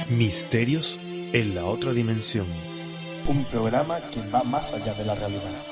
Misterios en la otra dimensión. Un programa que va más allá de la realidad.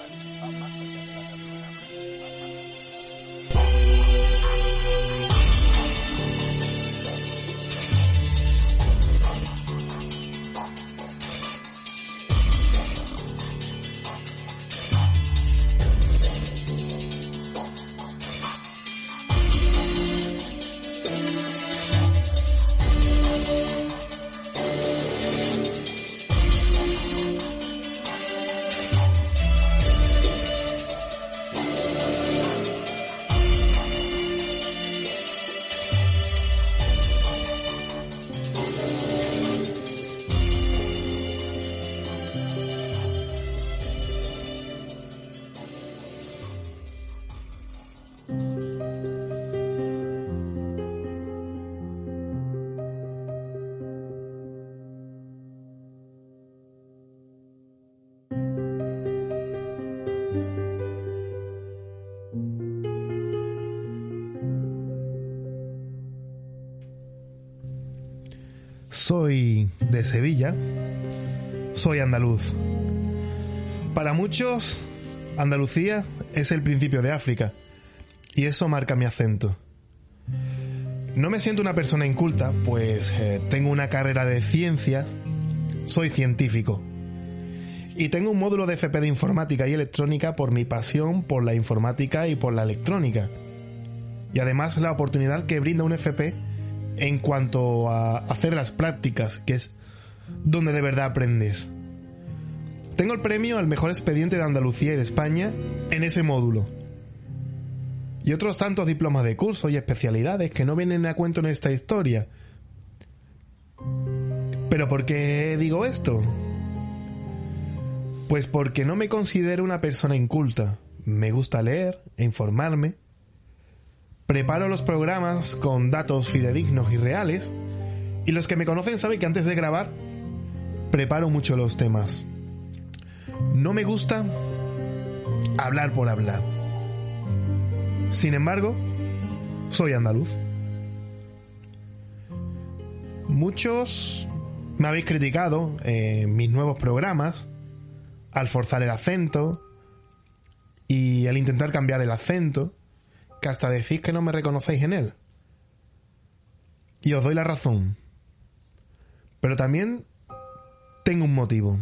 Soy de Sevilla, soy andaluz. Para muchos, Andalucía es el principio de África, y eso marca mi acento. No me siento una persona inculta, pues tengo una carrera de ciencias, soy científico. Y tengo un módulo de FP de informática y electrónica por mi pasión por la informática y por la electrónica. Y además la oportunidad que brinda un FP en cuanto a hacer las prácticas, que es donde de verdad aprendes. Tengo el premio al mejor expediente de Andalucía y de España en ese módulo. Y otros tantos diplomas de curso y especialidades que no vienen a cuento en esta historia. ¿Pero por qué digo esto? Pues porque no me considero una persona inculta. Me gusta leer e informarme. Preparo los programas con datos fidedignos y reales, y los que me conocen saben que antes de grabar preparo mucho los temas. No me gusta hablar por hablar. Sin embargo, soy andaluz. Muchos me habéis criticado en mis nuevos programas al forzar el acento y al intentar cambiar el acento, que hasta decís que no me reconocéis en él. Y os doy la razón. Pero también tengo un motivo.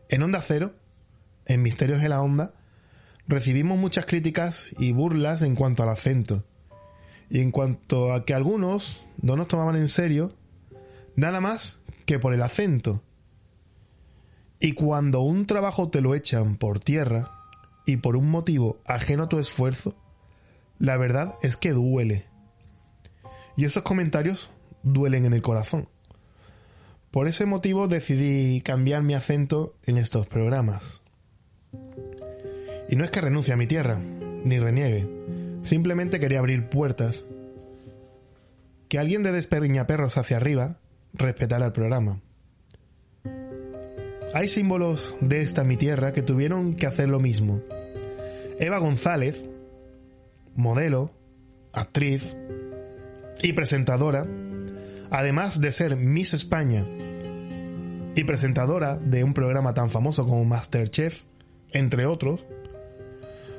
En Onda Cero, en Misterios en la Onda, recibimos muchas críticas y burlas en cuanto al acento. Y en cuanto a que algunos no nos tomaban en serio, nada más que por el acento. Y cuando un trabajo te lo echan por tierra y por un motivo ajeno a tu esfuerzo, la verdad es que duele. Y esos comentarios duelen en el corazón. Por ese motivo decidí cambiar mi acento en estos programas. Y no es que renuncie a mi tierra, ni reniegue. Simplemente quería abrir puertas. Que alguien de Despeñaperros hacia arriba respetara el programa. Hay símbolos de esta mi tierra que tuvieron que hacer lo mismo. Eva González, modelo, actriz y presentadora, además de ser Miss España y presentadora de un programa tan famoso como MasterChef, entre otros,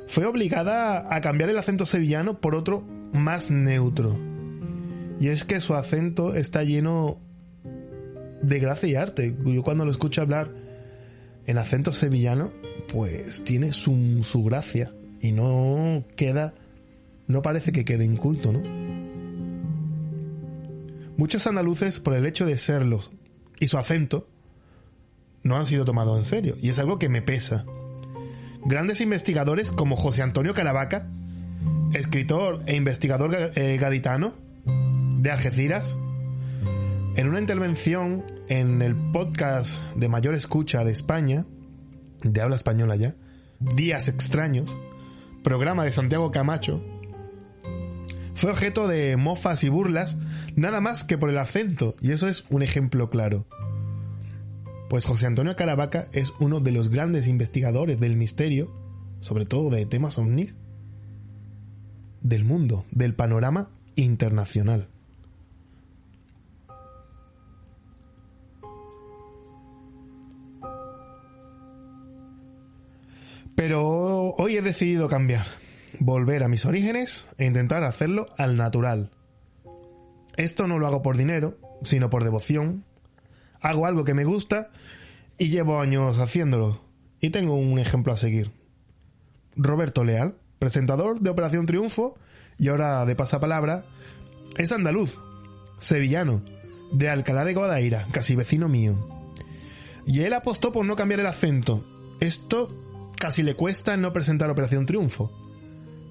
fue obligada a cambiar el acento sevillano por otro más neutro. Y es que su acento está lleno de gracia y arte. Yo cuando lo escucho hablar en acento sevillano, pues tiene su gracia y no parece que quede inculto, ¿no? Muchos andaluces, por el hecho de serlos y su acento, no han sido tomados en serio, y es algo que me pesa. Grandes investigadores como José Antonio Caravaca, escritor e investigador gaditano de Algeciras, en una intervención en el podcast de mayor escucha de España, de habla española ya, Días Extraños, programa de Santiago Camacho, fue objeto de mofas y burlas nada más que por el acento, y eso es un ejemplo claro. Pues José Antonio Caravaca es uno de los grandes investigadores del misterio, sobre todo de temas ovnis, del mundo, del panorama internacional. Pero hoy he decidido cambiar, volver a mis orígenes e intentar hacerlo al natural. Esto no lo hago por dinero, sino por devoción. Hago algo que me gusta y llevo años haciéndolo. Y tengo un ejemplo a seguir. Roberto Leal, presentador de Operación Triunfo y ahora de Pasapalabra, es andaluz, sevillano, de Alcalá de Guadaira, casi vecino mío. Y él apostó por no cambiar el acento. Esto casi le cuesta no presentar Operación Triunfo.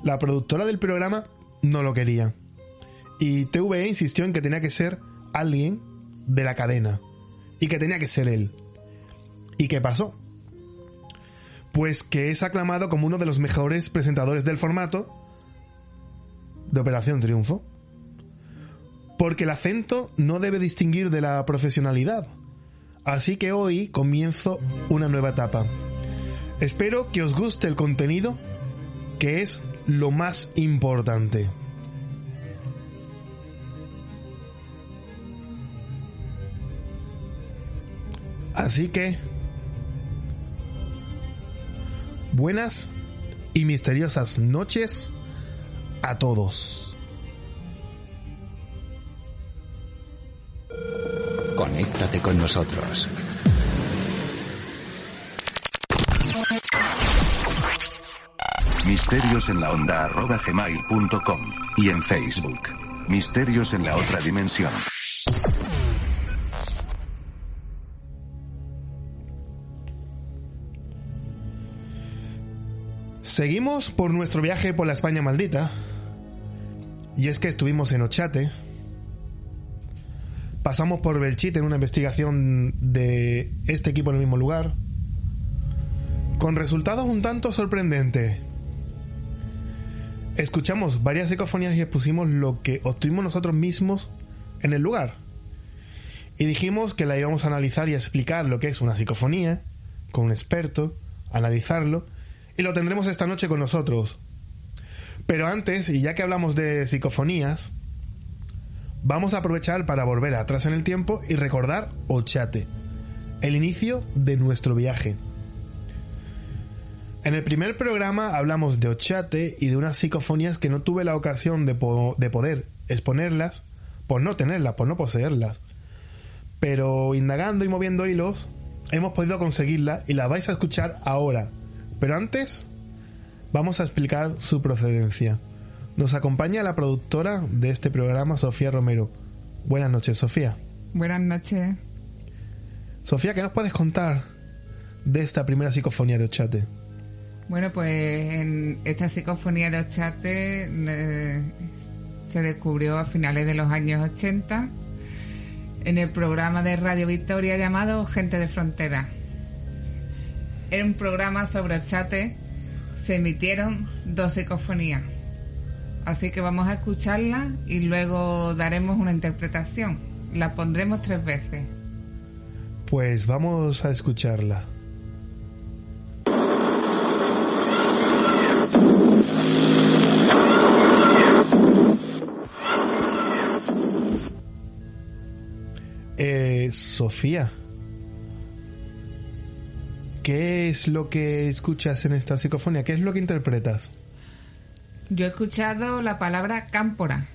La productora del programa no lo quería. Y TVE insistió en que tenía que ser alguien de la cadena. Y que tenía que ser él. ¿Y qué pasó? Pues que es aclamado como uno de los mejores presentadores del formato de Operación Triunfo. Porque el acento no debe distinguir de la profesionalidad. Así que hoy comienzo una nueva etapa. Espero que os guste el contenido, que es lo más importante. Así que, buenas y misteriosas noches a todos. Conéctate con nosotros. misteriosenlaonda@gmail.com y en Facebook. Misterios en la otra dimensión. Seguimos por nuestro viaje por la España maldita. Y es que estuvimos en Ochate. Pasamos por Belchite en una investigación de este equipo en el mismo lugar. Con resultados un tanto sorprendentes. Escuchamos varias psicofonías y expusimos lo que obtuvimos nosotros mismos en el lugar. Y dijimos que la íbamos a analizar y a explicar lo que es una psicofonía, con un experto, analizarlo, y lo tendremos esta noche con nosotros. Pero antes, y ya que hablamos de psicofonías, vamos a aprovechar para volver atrás en el tiempo y recordar Ochate, el inicio de nuestro viaje. En el primer programa hablamos de Ochate y de unas psicofonías que no tuve la ocasión de poder exponerlas, por no tenerlas, por no poseerlas. Pero indagando y moviendo hilos, hemos podido conseguirlas y las vais a escuchar ahora. Pero antes, vamos a explicar su procedencia. Nos acompaña la productora de este programa, Sofía Romero. Buenas noches, Sofía. Buenas noches. Sofía, ¿qué nos puedes contar de esta primera psicofonía de Ochate? Bueno, pues en esta psicofonía de Ochate se descubrió a finales de los años 80 en el programa de Radio Victoria llamado Gente de Frontera. Era un programa sobre Ochate. Se emitieron 2 psicofonías. Así que vamos a escucharla y luego daremos una interpretación. La pondremos 3 veces. Pues vamos a escucharla. Sofía, ¿qué es lo que escuchas en esta psicofonía? ¿Qué es lo que interpretas? Yo he escuchado la palabra cámpora.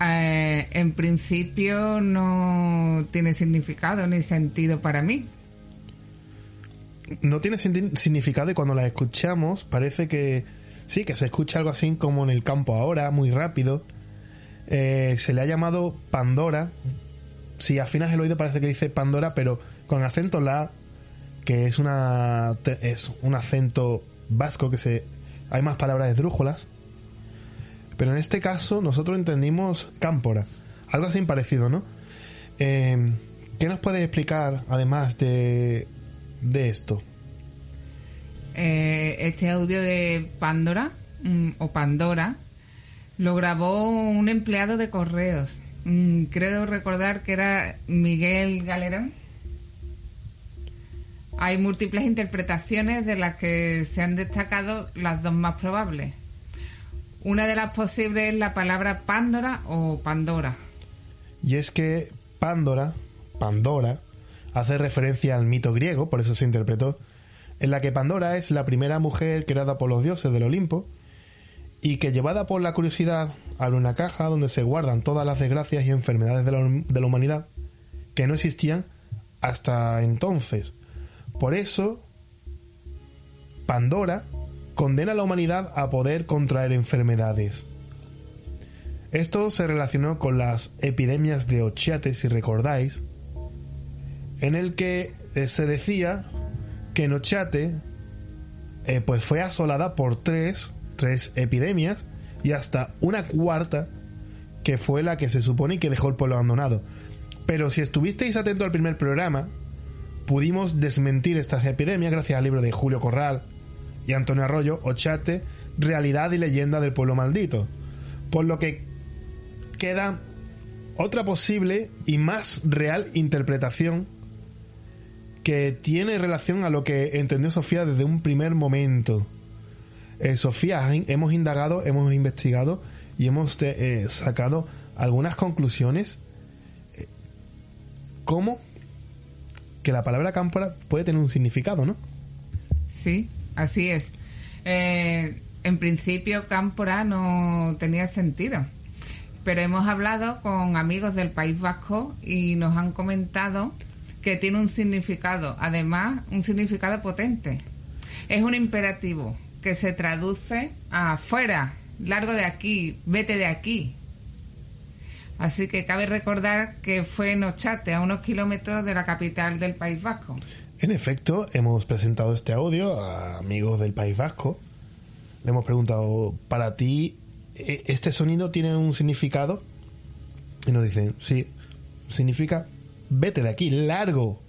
En principio no tiene significado ni sentido para mí. No tiene significado y cuando la escuchamos parece que sí, que se escucha algo así como en el campo ahora, muy rápido. Se le ha llamado Pandora. Si afinas el oído parece que dice Pandora, pero con acento la, que es un acento vasco hay más palabras esdrújulas. Pero en este caso nosotros entendimos cámpora, algo así parecido, ¿no? ¿Qué nos puedes explicar además de esto? Este audio de Pandora o Pandora lo grabó un empleado de correos. Creo recordar que era Miguel Galerón. Hay múltiples interpretaciones de las que se han destacado las 2 más probables. Una de las posibles es la palabra Pándora o Pandora. Y es que Pandora, hace referencia al mito griego, por eso se interpretó, en la que Pandora es la primera mujer creada por los dioses del Olimpo y que, llevada por la curiosidad, abre una caja donde se guardan todas las desgracias y enfermedades de la humanidad que no existían hasta entonces. Por eso, Pandora condena a la humanidad a poder contraer enfermedades. Esto se relacionó con las epidemias de Ochate, si recordáis, en el que se decía que en Ochate pues fue asolada por tres epidemias y hasta una cuarta que fue la que se supone que dejó el pueblo abandonado. Pero si estuvisteis atentos al primer programa, pudimos desmentir estas epidemias gracias al libro de Julio Corral y Antonio Arroyo, Ochate, realidad y leyenda del pueblo maldito. Por lo que queda otra posible y más real interpretación que tiene relación a lo que entendió Sofía desde un primer momento. Sofía, hemos indagado, hemos investigado y hemos sacado algunas conclusiones, como que la palabra cámpora puede tener un significado, ¿no? Sí, así es. En principio cámpora no tenía sentido, pero hemos hablado con amigos del País Vasco y nos han comentado que tiene un significado, además un significado potente. Es un imperativo que se traduce a fuera, largo de aquí, vete de aquí. Así que cabe recordar que fue en Ochate, a unos kilómetros de la capital del País Vasco. En efecto, hemos presentado este audio a amigos del País Vasco. Le hemos preguntado, ¿para ti este sonido tiene un significado? Y nos dicen, sí, significa vete de aquí, largo,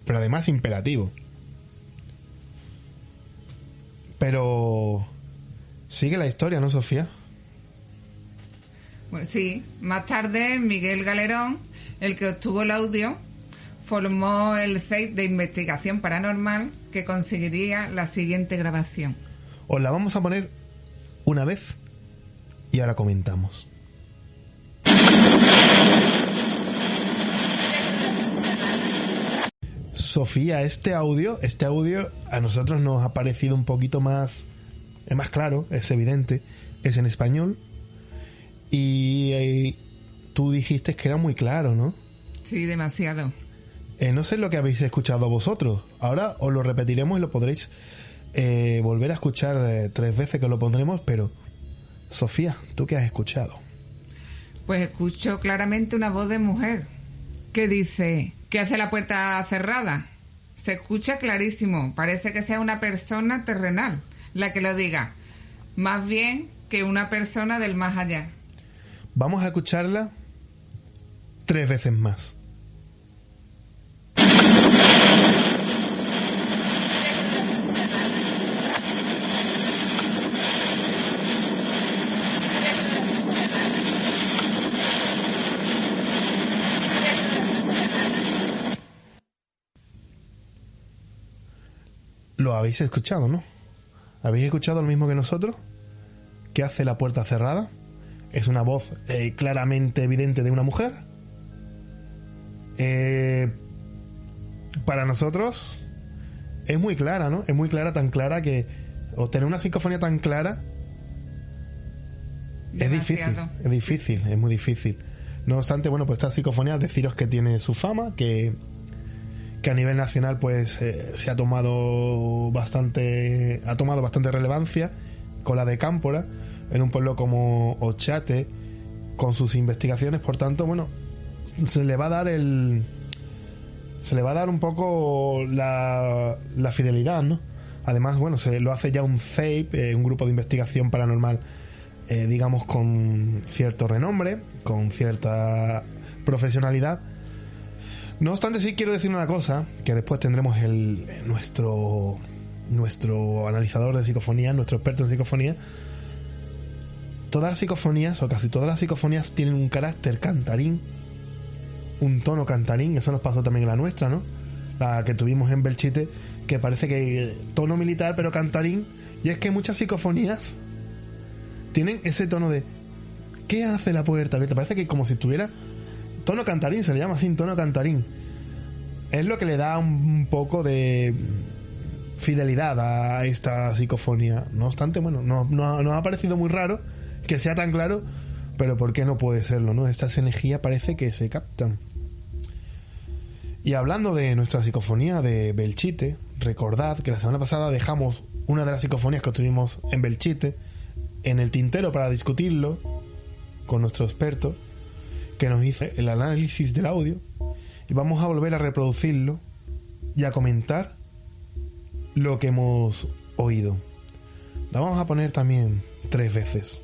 pero además imperativo. Pero sigue la historia, ¿no, Sofía? Bueno, sí, más tarde Miguel Galerón, el que obtuvo el audio, formó el CEIP de investigación paranormal que conseguiría la siguiente grabación. Os la vamos a poner una vez y ahora comentamos. Sofía, este audio a nosotros nos ha parecido un poquito más claro, es evidente, es en español y tú dijiste que era muy claro, ¿no? Sí, demasiado. No sé lo que habéis escuchado vosotros, ahora os lo repetiremos y lo podréis volver a escuchar 3 veces que lo pondremos, pero Sofía, ¿tú qué has escuchado? Pues escucho claramente una voz de mujer que dice: ¿qué hace la puerta cerrada? Se escucha clarísimo, parece que sea una persona terrenal la que lo diga, más bien que una persona del más allá. Vamos a escucharla 3 veces más. Lo habéis escuchado, ¿no? ¿Habéis escuchado lo mismo que nosotros? ¿Qué hace la puerta cerrada? Es una voz claramente evidente de una mujer. Para nosotros es muy clara, ¿no? Es muy clara, tan clara que obtener una psicofonía tan clara es difícil, es muy difícil. No obstante, bueno, pues esta psicofonía, deciros que tiene su fama, que a nivel nacional pues se ha tomado bastante relevancia con la de Cámpora en un pueblo como Ochate con sus investigaciones. Por tanto, bueno, se le va a dar un poco la fidelidad, ¿no? Además, bueno, se lo hace ya un CEIP, un grupo de investigación paranormal, digamos, con cierto renombre, con cierta profesionalidad. No obstante, sí quiero decir una cosa, que después tendremos nuestro analizador de psicofonía, nuestro experto en psicofonía. Todas las psicofonías, o casi todas las psicofonías, tienen un carácter cantarín, un tono cantarín. Eso nos pasó también en la nuestra, ¿no? La que tuvimos en Belchite, que parece que tono militar pero cantarín. Y es que muchas psicofonías tienen ese tono de ¿qué hace la puerta abierta? Parece que como si estuviera tono cantarín, se le llama así, tono cantarín. Es lo que le da un poco de fidelidad a esta psicofonía. No obstante, bueno, nos ha parecido muy raro que sea tan claro, pero ¿por qué no puede serlo, no? Estas energías parece que se captan. Y hablando de nuestra psicofonía de Belchite, recordad que la semana pasada dejamos una de las psicofonías que obtuvimos en Belchite en el tintero para discutirlo con nuestro experto, que nos hizo el análisis del audio, y vamos a volver a reproducirlo y a comentar lo que hemos oído. La vamos a poner también 3 veces.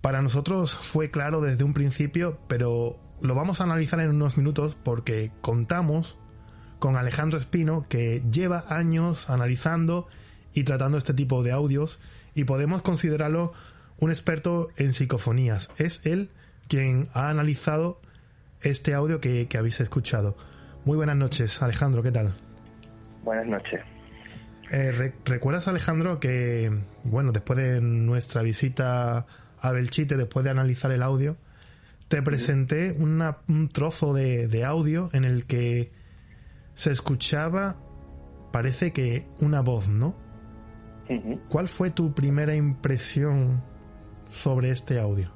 Para nosotros fue claro desde un principio, pero lo vamos a analizar en unos minutos porque contamos con Alejandro Espino, que lleva años analizando y tratando este tipo de audios, y podemos considerarlo un experto en psicofonías. Es él quien ha analizado este audio que habéis escuchado. Muy buenas noches, Alejandro, ¿qué tal? Buenas noches. ¿Recuerdas, Alejandro, que bueno, después de nuestra visita a Belchite, después de analizar el audio, te presenté un trozo de audio en el que se escuchaba, parece que una voz, ¿no? Uh-huh. ¿Cuál fue tu primera impresión sobre este audio?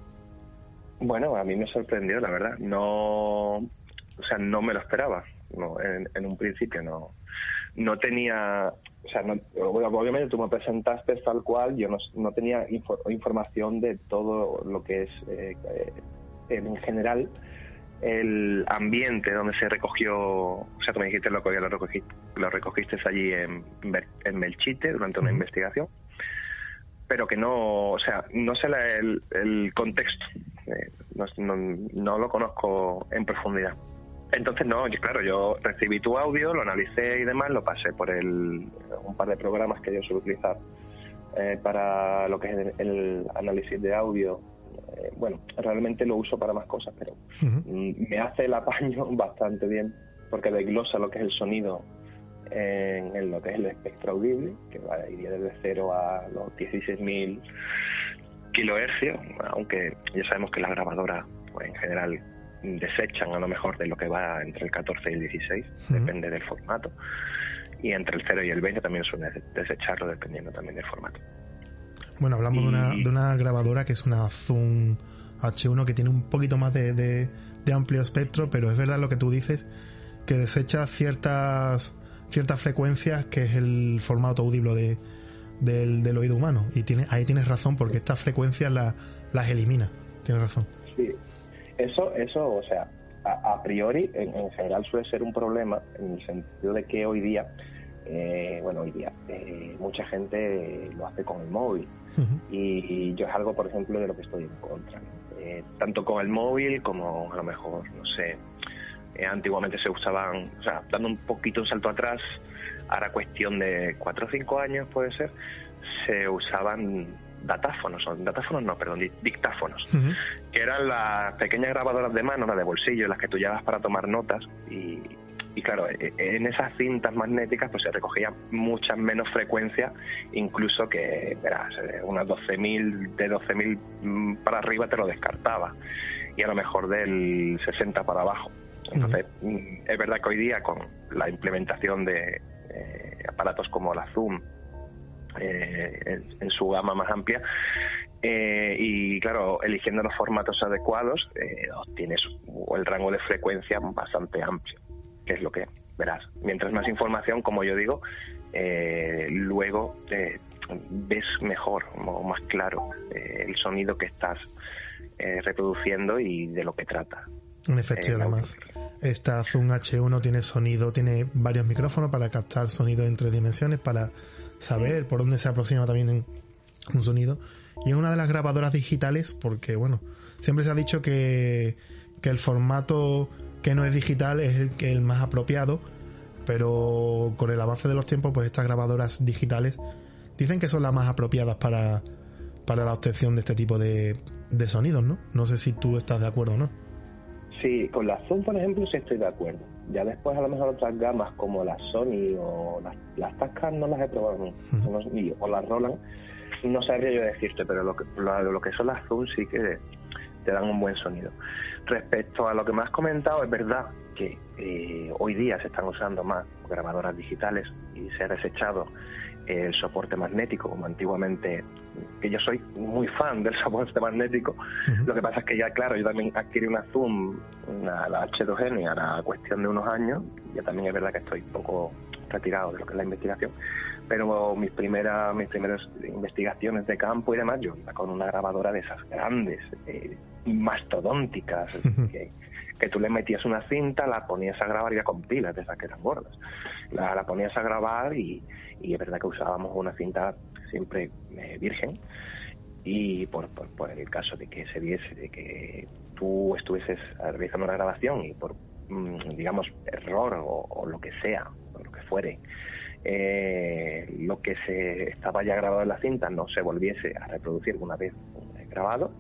Bueno, a mí me sorprendió, la verdad. No me lo esperaba. No, en un principio no tenía, obviamente tú me presentaste tal cual, yo no tenía información de todo lo que es en general el ambiente donde se recogió. O sea, tú me dijiste lo recogiste allí en Belchite durante una investigación, pero que no sé el contexto, no lo conozco en profundidad. Entonces, yo recibí tu audio, lo analicé y demás, lo pasé por un par de programas que yo suelo utilizar para lo que es el análisis de audio. Realmente lo uso para más cosas, pero me hace el apaño bastante bien, porque desglosa lo que es el sonido en lo que es el espectro audible, que iría desde 0 a los 16.000 kilohercios, aunque ya sabemos que las grabadoras, pues, en general desechan a lo mejor de lo que va entre el 14 y el 16, depende del formato, y entre el 0 y el 20 también suelen desecharlo dependiendo también del formato. Bueno, hablamos de una grabadora que es una Zoom H1 que tiene un poquito más de amplio espectro, pero es verdad lo que tú dices, que desecha ciertas frecuencias, que es el formato audible del oído humano, y ahí tienes razón, porque estas frecuencias las elimina. Tienes razón. Sí. Eso, o sea, a priori, en general suele ser un problema, en el sentido de que hoy día mucha gente lo hace con el móvil. Y yo es algo, por ejemplo, de lo que estoy en contra. Tanto con el móvil como, a lo mejor, antiguamente se usaban, dando un poquito un salto atrás, ahora cuestión de 4 o 5 años puede ser, se usaban dictáfonos, que eran las pequeñas grabadoras de mano, las de bolsillo, las que tú llevas para tomar notas, y claro, en esas cintas magnéticas pues se recogía muchas menos frecuencias, incluso que, verás, unas 12.000, de 12.000 para arriba te lo descartaba, y a lo mejor del 60 para abajo. Entonces, es verdad que hoy día, con la implementación de aparatos como la Zoom, en su gama más amplia, y claro, eligiendo los formatos adecuados, obtienes el rango de frecuencia bastante amplio, que es lo que verás. Mientras más información, como yo digo, luego ves mejor o más claro el sonido que estás reproduciendo y de lo que trata. En efecto, además, esta Zoom H1 tiene varios micrófonos para captar sonido en 3 dimensiones, para saber por dónde se aproxima también un sonido. Y es una de las grabadoras digitales, porque bueno, siempre se ha dicho que el formato que no es digital es el más apropiado, pero con el avance de los tiempos, pues estas grabadoras digitales dicen que son las más apropiadas para la obtención de este tipo de sonidos, ¿no? No sé si tú estás de acuerdo o no. Sí, con la Zoom, por ejemplo, sí estoy de acuerdo. Ya después, a lo mejor, otras gamas como la Sony o las Tascam no las he probado ni, o las Roland, no sabría yo decirte, pero lo que son las Zoom sí que te dan un buen sonido. Respecto a lo que me has comentado, es verdad que hoy día se están usando más grabadoras digitales y se ha desechado el soporte magnético, como antiguamente, que yo soy muy fan del soporte magnético. Lo que pasa es que ya, claro, yo también adquirí una Zoom, la H2N, a la cuestión de unos años. Ya también es verdad que estoy un poco retirado de lo que es la investigación, pero mis primeras investigaciones de campo y demás, yo iba con una grabadora de esas grandes, mastodónticas, que tú le metías una cinta, la ponías a grabar ya con pilas de esas que eran gordas, la ponías a grabar y es verdad que usábamos una cinta siempre virgen, y por el caso de que se viese, de que tú estuvieses realizando una grabación y por digamos error o lo que sea, o lo que fuere, lo que se estaba ya grabado en la cinta no se volviese a reproducir una vez grabado.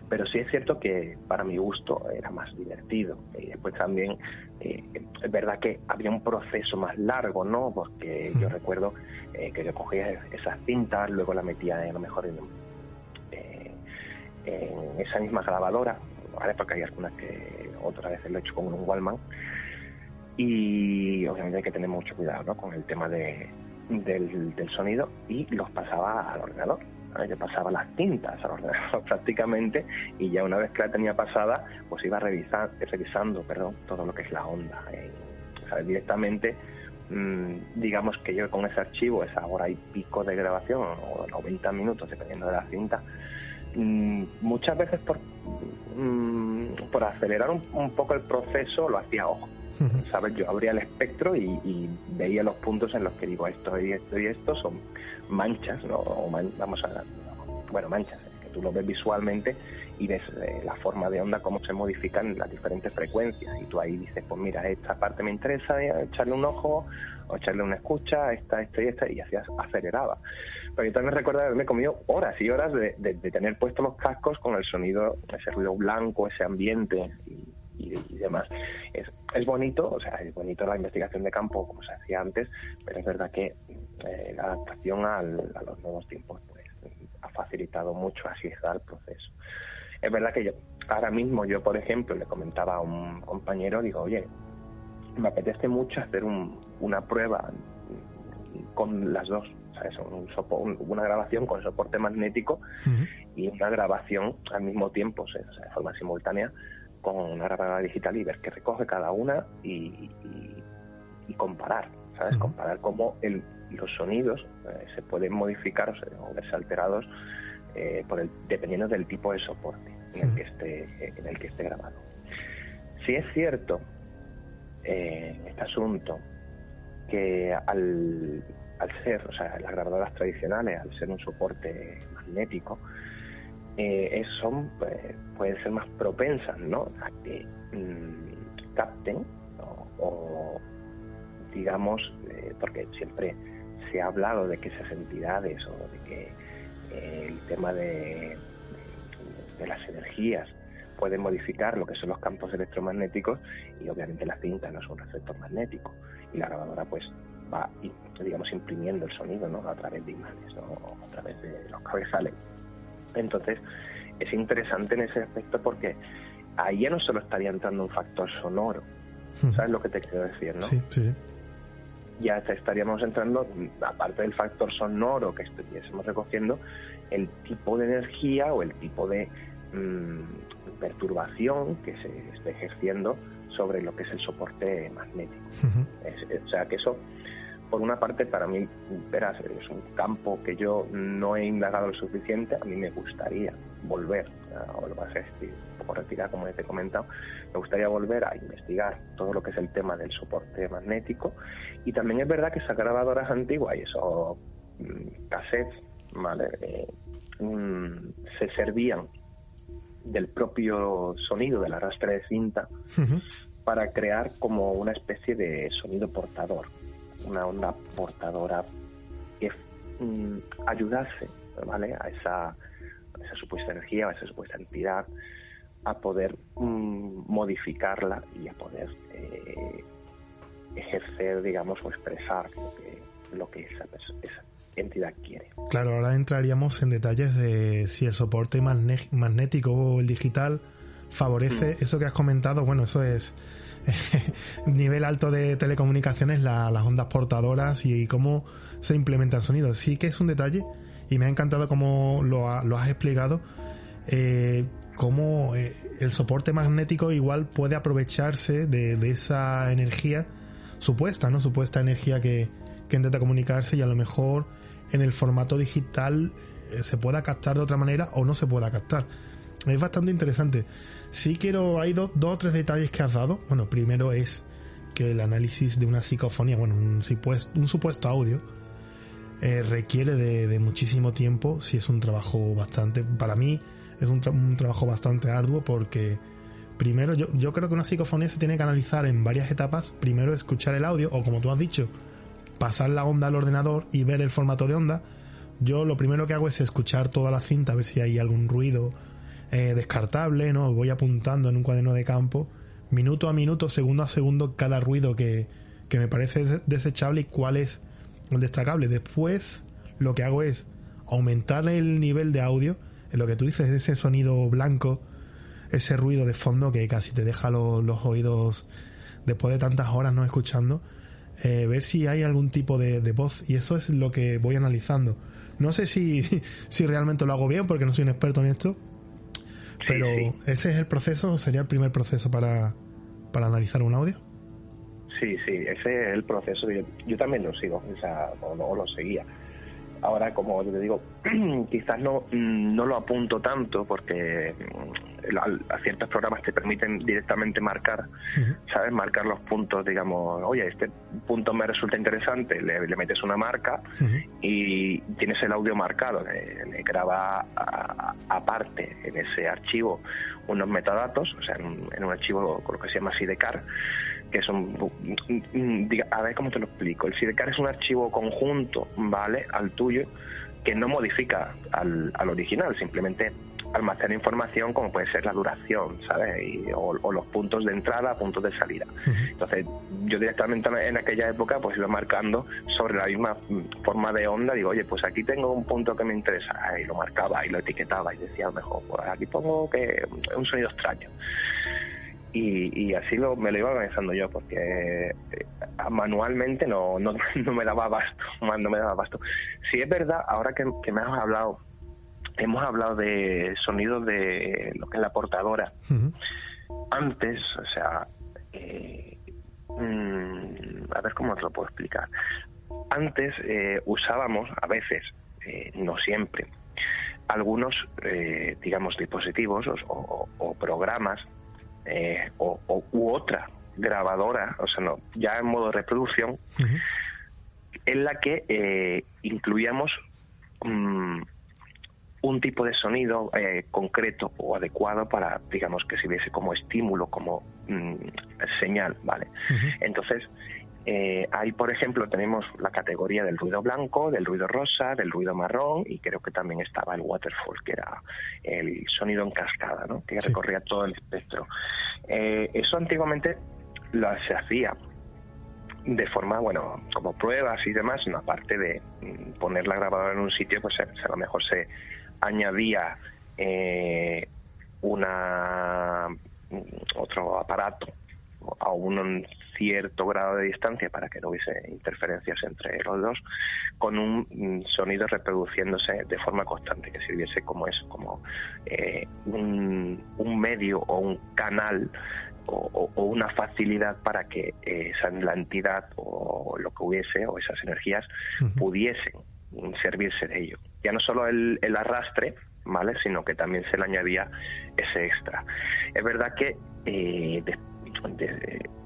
Pero sí es cierto que para mi gusto era más divertido. Y después también es verdad que había un proceso más largo, ¿no? Porque yo recuerdo que yo cogía esas cintas, luego la metía a lo mejor en esa misma grabadora, ¿vale? Porque hay algunas que otras veces lo he hecho con un Wallman. Y obviamente hay que tener mucho cuidado, ¿no? Con el tema del sonido, y los pasaba al ordenador. Yo pasaba las cintas al ordenador prácticamente, y ya una vez que la tenía pasada, pues iba revisando todo lo que es la onda. ¿Sabes? Directamente, digamos que yo con ese archivo, esa hora y pico de grabación, o 90 minutos, dependiendo de la cinta, muchas veces por acelerar un poco el proceso, lo hacía a ojo. ¿Sabes? Yo abría el espectro y veía los puntos en los que digo esto y esto y esto son manchas, ¿no? Manchas, que tú lo ves visualmente y ves la forma de onda, cómo se modifican las diferentes frecuencias, y tú ahí dices, pues mira, esta parte me interesa, echarle un ojo o echarle una escucha, esta y así aceleraba. Pero yo también recuerdo haberme comido horas y horas de tener puestos los cascos con el sonido, ese ruido blanco, ese ambiente y demás. Es bonito, o sea, es bonito la investigación de campo como se hacía antes, pero es verdad que la adaptación a los nuevos tiempos pues ha facilitado mucho así el proceso. Es verdad que ahora mismo yo, por ejemplo, le comentaba a un compañero, digo, oye, me apetece mucho hacer una prueba con las dos, ¿sabes? Una grabación con soporte magnético y una grabación al mismo tiempo, o sea, de forma simultánea, con una grabadora digital, y ver qué recoge cada una y comparar, ¿sabes? Comparar cómo los sonidos se pueden modificar o verse alterados dependiendo del tipo de soporte en el que esté grabado. Sí es cierto este asunto que al ser, o sea, las grabadoras tradicionales, al ser un soporte magnético, pueden ser más propensas, ¿no?, a que capten o digamos, porque siempre se ha hablado de que esas entidades o de que el tema de las energías pueden modificar lo que son los campos electromagnéticos, y obviamente la cinta no es un receptor magnético, y la grabadora pues va, digamos, imprimiendo el sonido, ¿no?, a través de imanes, ¿no?, o a través de los cabezales. Entonces es interesante en ese aspecto, porque ahí ya no solo estaría entrando un factor sonoro, ¿sabes lo que te quiero decir, no? Sí. Ya estaríamos entrando, aparte del factor sonoro que estuviésemos recogiendo, el tipo de energía o el tipo de perturbación que se esté ejerciendo sobre lo que es el soporte magnético. O sea que eso, por una parte, para mí, verás, es un campo que yo no he indagado lo suficiente. A mí me gustaría volver, o lo vas a decir, un poco retirar, como te he comentado, me gustaría volver a investigar todo lo que es el tema del soporte magnético. Y también es verdad que esas grabadoras antiguas y esos cassettes, ¿vale?, se servían del propio sonido del arrastre de cinta para crear como una especie de sonido portador, una onda portadora que ayudase, ¿vale?, a esa supuesta energía, a esa supuesta entidad, a poder modificarla y a poder ejercer, digamos, o expresar lo que esa entidad quiere. Claro, ahora entraríamos en detalles de si el soporte magnético o el digital favorece eso que has comentado. Bueno, eso es nivel alto de telecomunicaciones, las ondas portadoras y cómo se implementa el sonido. Sí que es un detalle y me ha encantado cómo lo has explicado, cómo el soporte magnético igual puede aprovecharse de esa energía supuesta energía que intenta comunicarse, y a lo mejor en el formato digital se pueda captar de otra manera o no se pueda captar. Es bastante interesante. Sí hay dos o tres detalles que has dado. Bueno, primero es que el análisis de una psicofonía, bueno, un supuesto audio, requiere de muchísimo tiempo. Sí, es un trabajo para mí es un trabajo bastante arduo, porque primero yo creo que una psicofonía se tiene que analizar en varias etapas. Primero escuchar el audio, o como tú has dicho, pasar la onda al ordenador y ver el formato de onda. Yo lo primero que hago es escuchar toda la cinta, a ver si hay algún ruido descartable, ¿no? Voy apuntando en un cuaderno de campo, minuto a minuto, segundo a segundo, cada ruido que me parece desechable y cuál es el destacable. Después lo que hago es aumentar el nivel de audio, en lo que tú dices, ese sonido blanco, ese ruido de fondo que casi te deja los oídos después de tantas horas no escuchando, ver si hay algún tipo de voz, y eso es lo que voy analizando. No sé si realmente lo hago bien, porque no soy un experto en esto, pero sí. Ese es el proceso, sería el primer proceso para analizar un audio. Sí, ese es el proceso. Yo también lo sigo, o sea, o lo seguía. Ahora, como te digo, quizás no lo apunto tanto, porque a ciertos programas te permiten directamente marcar, ¿sabes? Marcar los puntos, digamos, oye, este punto me resulta interesante, le metes una marca y tienes el audio marcado, le graba aparte en ese archivo unos metadatos, o sea, en un archivo con lo que se llama sidecar, que es a ver cómo te lo explico. El sidecar es un archivo conjunto, ¿vale?, al tuyo, que no modifica al original, simplemente almacena información como puede ser la duración, ¿sabes? O los puntos de entrada, puntos de salida. Entonces, yo directamente en aquella época pues iba marcando sobre la misma forma de onda. Digo, oye, pues aquí tengo un punto que me interesa, y lo marcaba y lo etiquetaba y decía, a lo mejor, pues aquí pongo que es un sonido extraño. Y así me lo iba organizando yo, porque manualmente no me daba abasto. Sí, es verdad, ahora que me has hablado, hemos hablado de sonidos de lo que es la portadora. Antes, o sea, a ver cómo te lo puedo explicar. Antes usábamos, a veces, no siempre, algunos, digamos, dispositivos o programas, u otra grabadora, o sea, no, ya en modo reproducción, en la que incluíamos un tipo de sonido concreto o adecuado para, digamos, que sirviese como estímulo, como señal, ¿vale? Entonces, ahí, por ejemplo, tenemos la categoría del ruido blanco, del ruido rosa, del ruido marrón, y creo que también estaba el waterfall, que era el sonido en cascada, ¿no?, que recorría todo el espectro. Eso antiguamente se hacía de forma, bueno, como pruebas y demás, no, aparte de poner la grabadora en un sitio, pues a lo mejor se añadía otro aparato a un cierto grado de distancia para que no hubiese interferencias entre los dos, con un sonido reproduciéndose de forma constante, que sirviese como un medio o un canal o una facilidad para que la entidad o lo que hubiese, o esas energías, pudiesen servirse de ello. Ya no solo el arrastre, ¿vale?, sino que también se le añadía ese extra. Es verdad que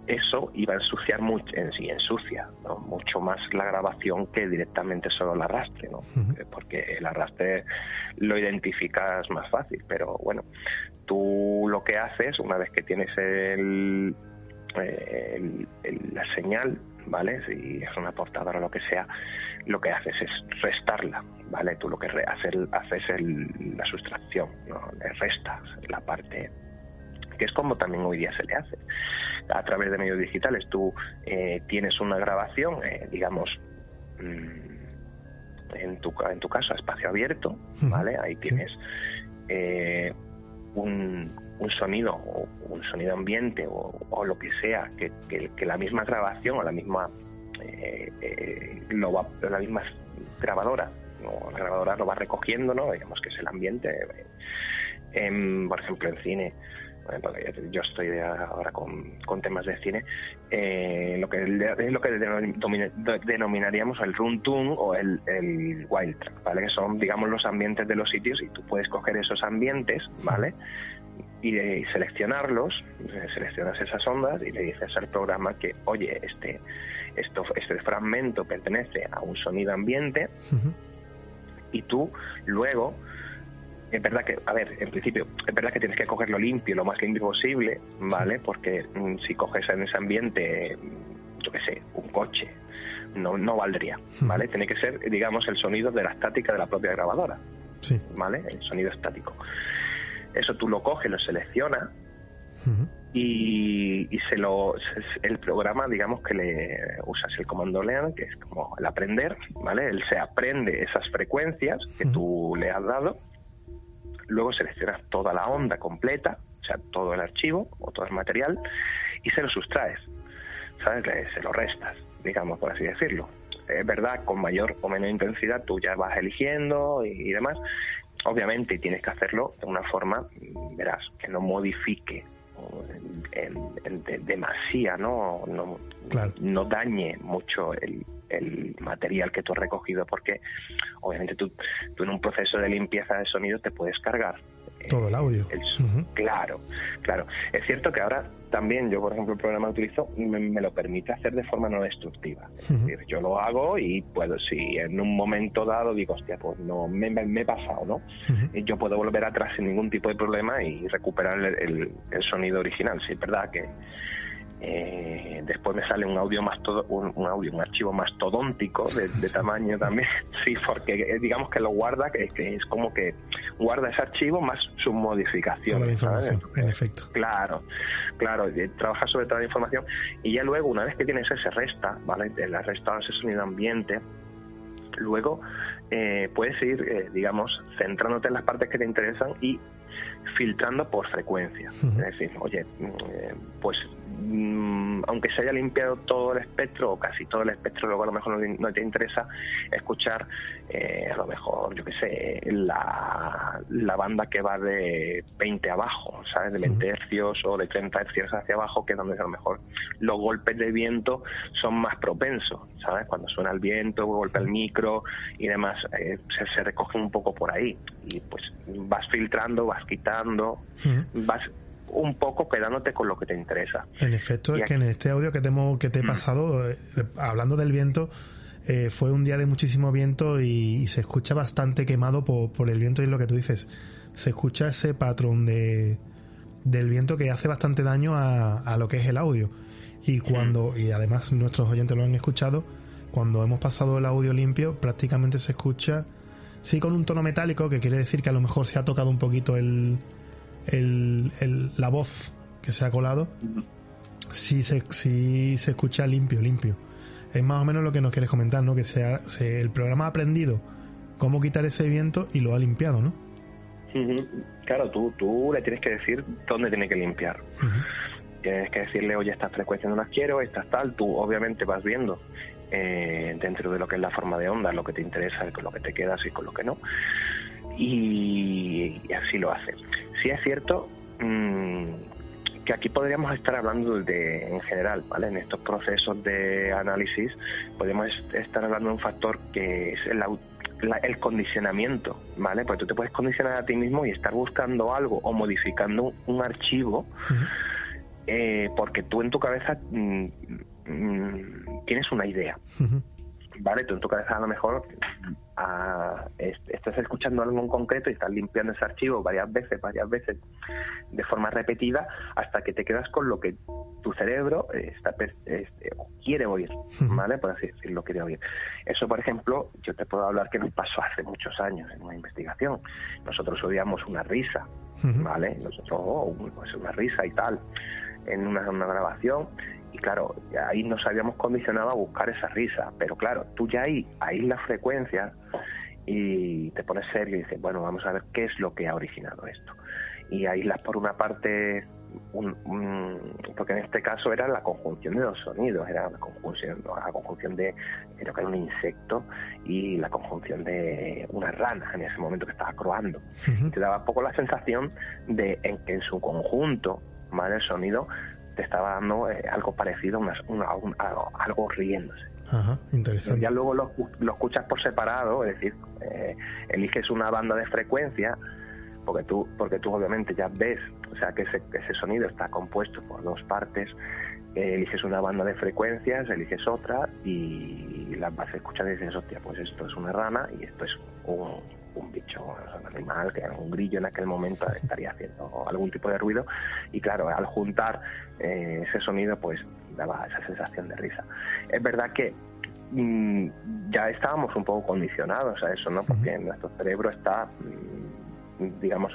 eso iba a ensuciar ensucia, ¿no?, mucho más la grabación que directamente solo el arrastre, ¿no? Porque el arrastre lo identificas más fácil, pero bueno, tú lo que haces una vez que tienes la señal, ¿vale? Si es una portadora o lo que sea, lo que haces es restarla, ¿vale? Tú lo que haces la sustracción, ¿no? Le restas la parte, que es como también hoy día se le hace. A través de medios digitales tú tienes una grabación, digamos, en tu caso a espacio abierto, ¿vale? Ahí tienes un sonido o un sonido ambiente o lo que sea que la misma grabación o la misma la misma grabadora, ¿no? La grabadora lo va recogiendo, ¿no? Digamos que es el ambiente. Por ejemplo, en cine, porque yo estoy ahora con temas de cine, lo que denominaríamos el room tune o el wild track, ¿vale? Que son, digamos, los ambientes de los sitios, y tú puedes coger esos ambientes, ¿vale? Y seleccionarlos, seleccionas esas ondas y le dices al programa que, oye, este fragmento pertenece a un sonido ambiente, y tú luego, es verdad que, a ver, en principio, es verdad que tienes que cogerlo limpio, lo más limpio posible, ¿vale? Porque si coges en ese ambiente, yo qué sé, un coche, no valdría, ¿vale? Tiene que ser, digamos, el sonido de la estática de la propia grabadora, ¿vale? El sonido estático. Eso tú lo coges, lo seleccionas y el programa, digamos que le usas el comando learn, que es como el aprender, ¿vale? Él se aprende esas frecuencias que tú le has dado, luego seleccionas toda la onda completa, o sea, todo el archivo o todo el material, y se lo sustraes, ¿sabes? Se lo restas, digamos, por así decirlo. Es verdad, con mayor o menor intensidad tú ya vas eligiendo y demás. Obviamente tienes que hacerlo de una forma, verás, que no modifique demasía, ¿no? Claro. No dañe mucho el material que tú has recogido, porque obviamente tú en un proceso de limpieza de sonido te puedes cargar todo el audio. Claro. Es cierto que ahora también yo, por ejemplo, el programa que utilizo me lo permite hacer de forma no destructiva. Es decir, yo lo hago y puedo, si en un momento dado digo, hostia, pues no, me he pasado, ¿no? Yo puedo volver atrás sin ningún tipo de problema y recuperar el sonido original. Sí, es verdad que después me sale un archivo mastodóntico de tamaño también, sí, porque digamos que lo guarda, que es como que guarda ese archivo más sus modificaciones. Toda la información, ¿sabes? en efecto. Claro, trabaja sobre toda la información, y ya luego, una vez que tienes ese resta, ¿vale? Le has restado ese sonido ambiente, luego puedes ir, digamos, centrándote en las partes que te interesan y filtrando por frecuencia. Es decir, oye, pues aunque se haya limpiado todo el espectro o casi todo el espectro, luego a lo mejor no te interesa escuchar a lo mejor, yo qué sé, la banda que va de 20 abajo, ¿sabes? De 20 hercios o de 30 hercios hacia abajo, que es donde a lo mejor los golpes de viento son más propensos, ¿sabes? Cuando suena el viento, golpea el micro y demás, se recoge un poco por ahí, y pues vas filtrando, vas quitando, vas un poco quedándote con lo que te interesa. En efecto, es que en este audio que te he pasado, hablando del viento, fue un día de muchísimo viento y se escucha bastante quemado por el viento, y lo que tú dices, se escucha ese patrón del viento que hace bastante daño a lo que es el audio. Y y además nuestros oyentes lo han escuchado, cuando hemos pasado el audio limpio, prácticamente se escucha, sí, con un tono metálico, que quiere decir que a lo mejor se ha tocado un poquito la voz que se ha colado. Sí se escucha limpio. Es más o menos lo que nos quieres comentar, ¿no? Que el programa ha aprendido cómo quitar ese viento y lo ha limpiado, ¿no? Claro, tú le tienes que decir dónde tiene que limpiar. Tienes que decirle, oye, estas frecuencias no las quiero, estas tal. Tú obviamente vas viendo dentro de lo que es la forma de onda, lo que te interesa, con lo que te quedas y con lo que no. Y así lo hace. Sí es cierto que aquí podríamos estar hablando en general, ¿vale? En estos procesos de análisis podemos estar hablando de un factor que es el condicionamiento, ¿vale? Pues tú te puedes condicionar a ti mismo y estar buscando algo o modificando un archivo porque tú en tu cabeza tienes una idea. Vale, tú en tu cabeza a lo mejor estás escuchando algo en concreto y estás limpiando ese archivo varias veces de forma repetida, hasta que te quedas con lo que tu cerebro quiere oír, ¿vale? Por así decirlo, quiere oír. Eso, por ejemplo, yo te puedo hablar que nos pasó hace muchos años en una investigación. Nosotros oíamos una risa, ¿vale? Nosotros, pues una risa y tal, en una grabación. Y claro, ahí nos habíamos condicionado a buscar esa risa. Pero claro, tú ya ahí aíslas frecuencias y te pones serio y dices, bueno, vamos a ver qué es lo que ha originado esto. Y aíslas por una parte, porque en este caso era la conjunción de dos sonidos, era la conjunción de, creo que era un insecto, y la conjunción de una rana en ese momento que estaba croando. Y te daba un poco la sensación de en que en su conjunto, ¿vale?, el sonido te estaba dando algo parecido a algo riéndose. Ajá, interesante. Ya luego lo escuchas por separado, es decir, eliges una banda de frecuencia, porque tú obviamente ya ves, o sea, que ese sonido está compuesto por dos partes. Eliges una banda de frecuencias, eliges otra y las vas a escuchar y dices, hostia, pues esto es una rana y esto es un bicho, un animal, que un grillo en aquel momento estaría haciendo algún tipo de ruido. Y claro, al juntar ese sonido, pues daba esa sensación de risa. Es verdad que ya estábamos un poco condicionados a eso, ¿no? Porque nuestro cerebro está, digamos,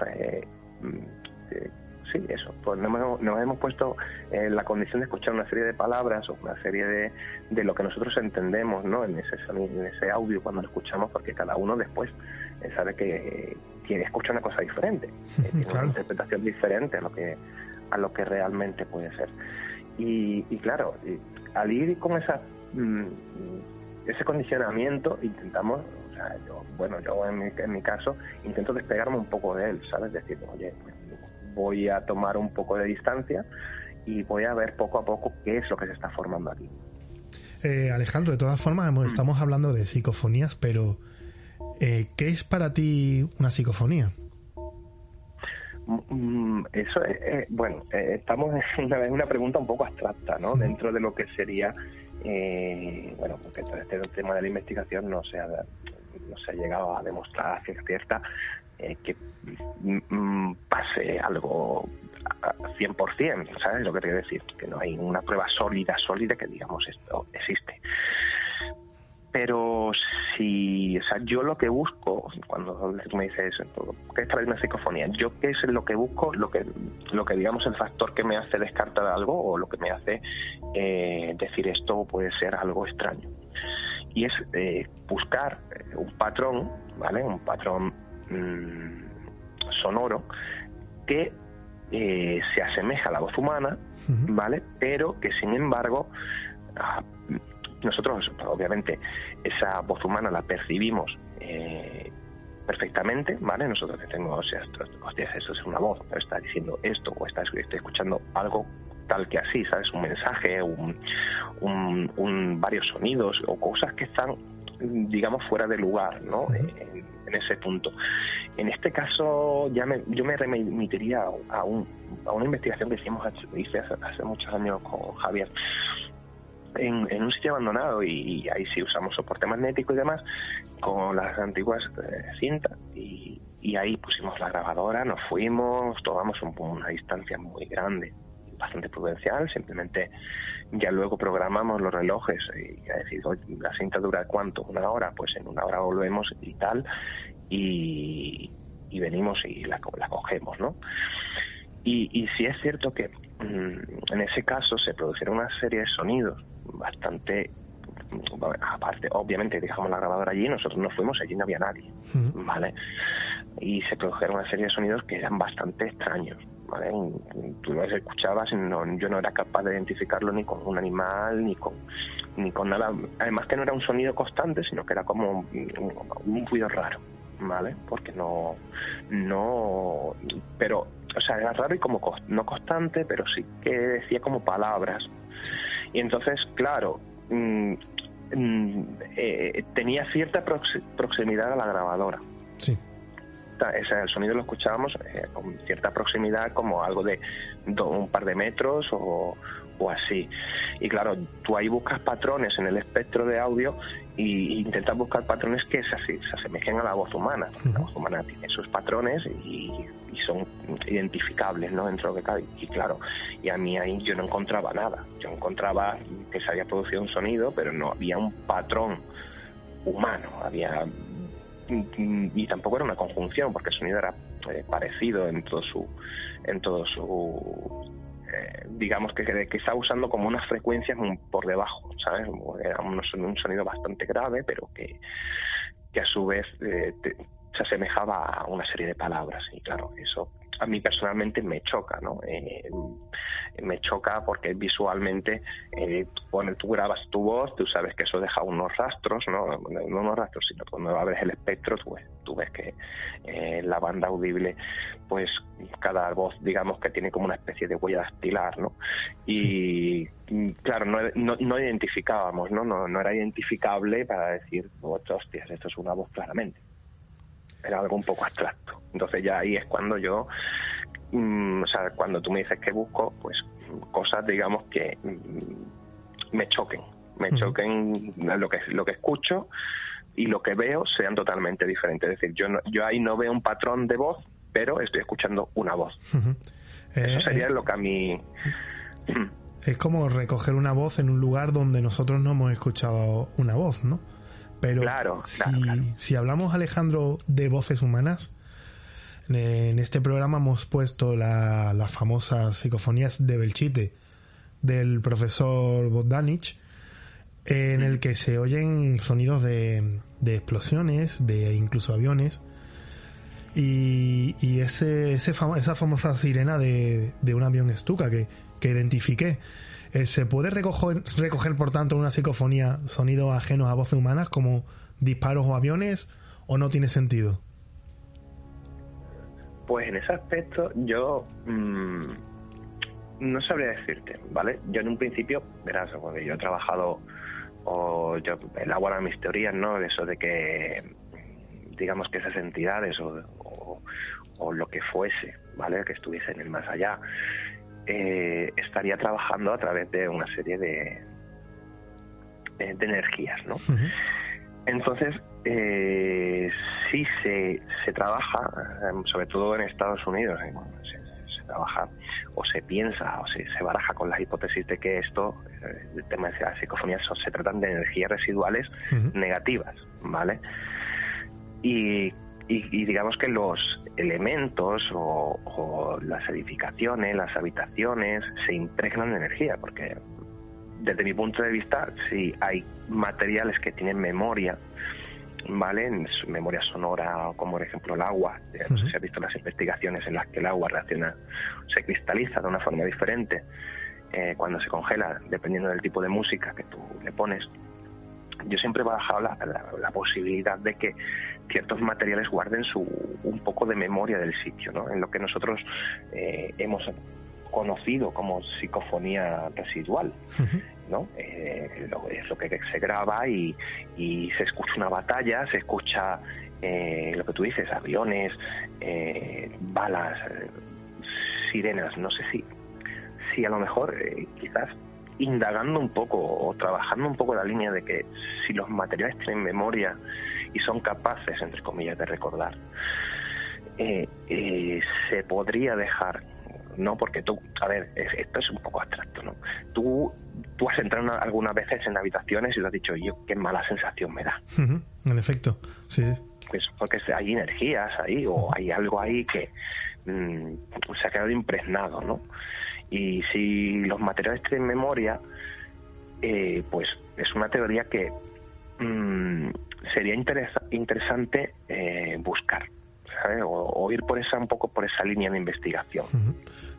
sí, eso, pues nos hemos puesto en la condición de escuchar una serie de palabras o una serie de lo que nosotros entendemos, ¿no?, en ese sonido, en ese audio cuando lo escuchamos, porque cada uno después sabe que escucha una cosa diferente, tiene una interpretación diferente a lo que realmente puede ser. Y claro, al ir con ese condicionamiento intentamos, o sea, yo en mi caso intento despegarme un poco de él, ¿sabes? Decir, oye, pues voy a tomar un poco de distancia y voy a ver poco a poco qué es lo que se está formando aquí. Alejandro, de todas formas, estamos hablando de psicofonías, pero ¿qué es para ti una psicofonía? Eso es, estamos en una pregunta un poco abstracta, ¿no? Dentro de lo que sería, porque todo este tema de la investigación no se ha llegado a demostrar a ciencia cierta que pase algo 100%, ¿sabes lo que te quiero decir? Que no hay una prueba sólida que digamos esto existe. Pero si, o sea, yo lo que busco, cuando me dices, ¿qué es para una psicofonía? Yo qué es lo que busco, lo que digamos el factor que me hace descartar algo o lo que me hace decir esto puede ser algo extraño. Y es buscar un patrón, ¿vale? Un patrón sonoro que se asemeja a la voz humana, ¿vale? Pero que sin embargo nosotros obviamente esa voz humana la percibimos perfectamente, ¿vale? Nosotros decimos, hostia, eso es una voz, está diciendo esto o estoy escuchando algo tal que así, ¿sabes? Un mensaje, varios sonidos o cosas que están, digamos, fuera de lugar, ¿no? En ese punto. En este caso yo me remitiría a una investigación que hice hace muchos años con Javier en un sitio abandonado, y ahí sí usamos soporte magnético y demás con las antiguas cintas, y ahí pusimos la grabadora, nos fuimos, tomamos una distancia muy grande, bastante prudencial, simplemente ya luego programamos los relojes y ya decir, la cinta dura ¿cuánto? 1 hora, pues en 1 hora volvemos y tal, y venimos y la cogemos, ¿no? Y sí es cierto que en ese caso se produjeron una serie de sonidos bastante, aparte, obviamente dejamos la grabadora allí, nosotros nos fuimos, allí no había nadie, ¿vale? Y se produjeron una serie de sonidos que eran bastante extraños, ¿vale? Tú los escuchabas y yo no era capaz de identificarlo ni con un animal, ni con nada, además que no era un sonido constante, sino que era como un ruido raro, ¿vale? Porque pero, o sea, era raro y como no constante, pero sí que decía como palabras. Y entonces, claro, tenía cierta proximidad a la grabadora. Sí. El sonido lo escuchábamos con cierta proximidad, como algo de un par de metros o así. Y claro, tú ahí buscas patrones en el espectro de audio y intentas buscar patrones que se asemejen a la voz humana. La voz humana tiene sus patrones y son identificables, ¿no?, dentro de lo que cabe. Y claro, y a mí ahí yo no encontraba nada. Yo encontraba que se había producido un sonido, pero no había un patrón humano. Y tampoco era una conjunción, porque el sonido era parecido en todo su digamos que estaba usando como unas frecuencias por debajo, ¿sabes? Era un sonido bastante grave, pero que a su vez se asemejaba a una serie de palabras. Y claro, eso a mí personalmente me choca, ¿no? Me choca porque visualmente, cuando tú grabas tu voz, tú sabes que eso deja unos rastros, no unos rastros, sino cuando abres el espectro, tú ves que la banda audible, pues cada voz, digamos que tiene como una especie de huella dactilar, ¿no? Y claro, no identificábamos, no era identificable para decir, hostias, esto es una voz claramente. Era algo un poco abstracto. Entonces ya ahí es cuando yo, o sea, cuando tú me dices que busco, pues cosas, digamos, que me choquen lo que escucho y lo que veo sean totalmente diferentes. Es decir, yo ahí no veo un patrón de voz, pero estoy escuchando una voz. Eso sería lo que a mí... Es como recoger una voz en un lugar donde nosotros no hemos escuchado una voz, ¿no? Pero claro. Si hablamos, Alejandro, de voces humanas, en este programa hemos puesto las famosas psicofonías de Belchite del profesor Bogdanich, en el que se oyen sonidos de explosiones, de incluso aviones, y esa famosa sirena de un avión Stuka que identifiqué. ¿Se puede recoger, por tanto, en una psicofonía sonidos ajenos a voces humanas como disparos o aviones, o no tiene sentido? Pues en ese aspecto yo no sabría decirte, ¿vale? Yo en un principio, verás, cuando yo he trabajado o yo elaboro mis teorías, ¿no? De eso de que, digamos, que esas entidades o lo que fuese, ¿vale?, que estuviese en el más allá, estaría trabajando a través de una serie de energías, ¿no? Uh-huh. Entonces, sí se trabaja, sobre todo en Estados Unidos, se trabaja o se piensa o se baraja con la hipótesis de que esto, el tema de las psicofonías, se tratan de energías residuales negativas, ¿vale? Y digamos que los elementos o las edificaciones, las habitaciones, se impregnan de energía, porque desde mi punto de vista, si hay materiales que tienen memoria, ¿vale?, en su memoria sonora, como por ejemplo el agua, no sé si has visto las investigaciones en las que el agua reacciona, se cristaliza de una forma diferente cuando se congela, dependiendo del tipo de música que tú le pones. Yo siempre he barajado la posibilidad de que ciertos materiales guarden un poco de memoria del sitio, ¿no?, en lo que nosotros hemos conocido como psicofonía residual, ¿no? Es lo que se graba y se escucha una batalla, se escucha lo que tú dices, aviones, balas, sirenas. No sé si a lo mejor quizás indagando un poco o trabajando un poco la línea de que si los materiales tienen memoria y son capaces, entre comillas, de recordar, se podría dejar, ¿no? Porque tú, a ver, esto es un poco abstracto, ¿no? Tú has entrado algunas veces en habitaciones y te has dicho, yo, qué mala sensación me da. En efecto, sí. Pues porque hay energías ahí o hay algo ahí que se ha quedado impregnado, ¿no? Y si los materiales tienen memoria, pues es una teoría que sería interesante buscar, ¿sabes? O ir por un poco por esa línea de investigación.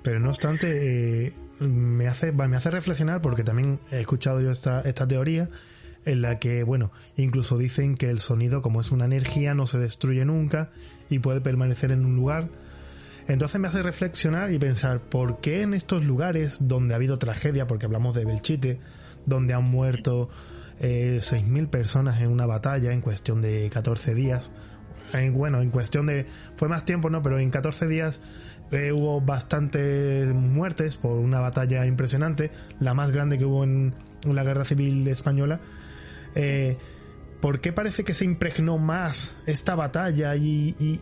Pero no obstante, me hace reflexionar, porque también he escuchado yo esta teoría en la que, bueno, incluso dicen que el sonido, como es una energía, no se destruye nunca y puede permanecer en un lugar. Entonces me hace reflexionar y pensar, ¿por qué en estos lugares donde ha habido tragedia, porque hablamos de Belchite, donde han muerto 6.000 personas en una batalla en cuestión de 14 días, en cuestión de... Fue más tiempo, ¿no? Pero en 14 días hubo bastantes muertes por una batalla impresionante, la más grande que hubo en la Guerra Civil Española. ¿Por qué parece que se impregnó más esta batalla y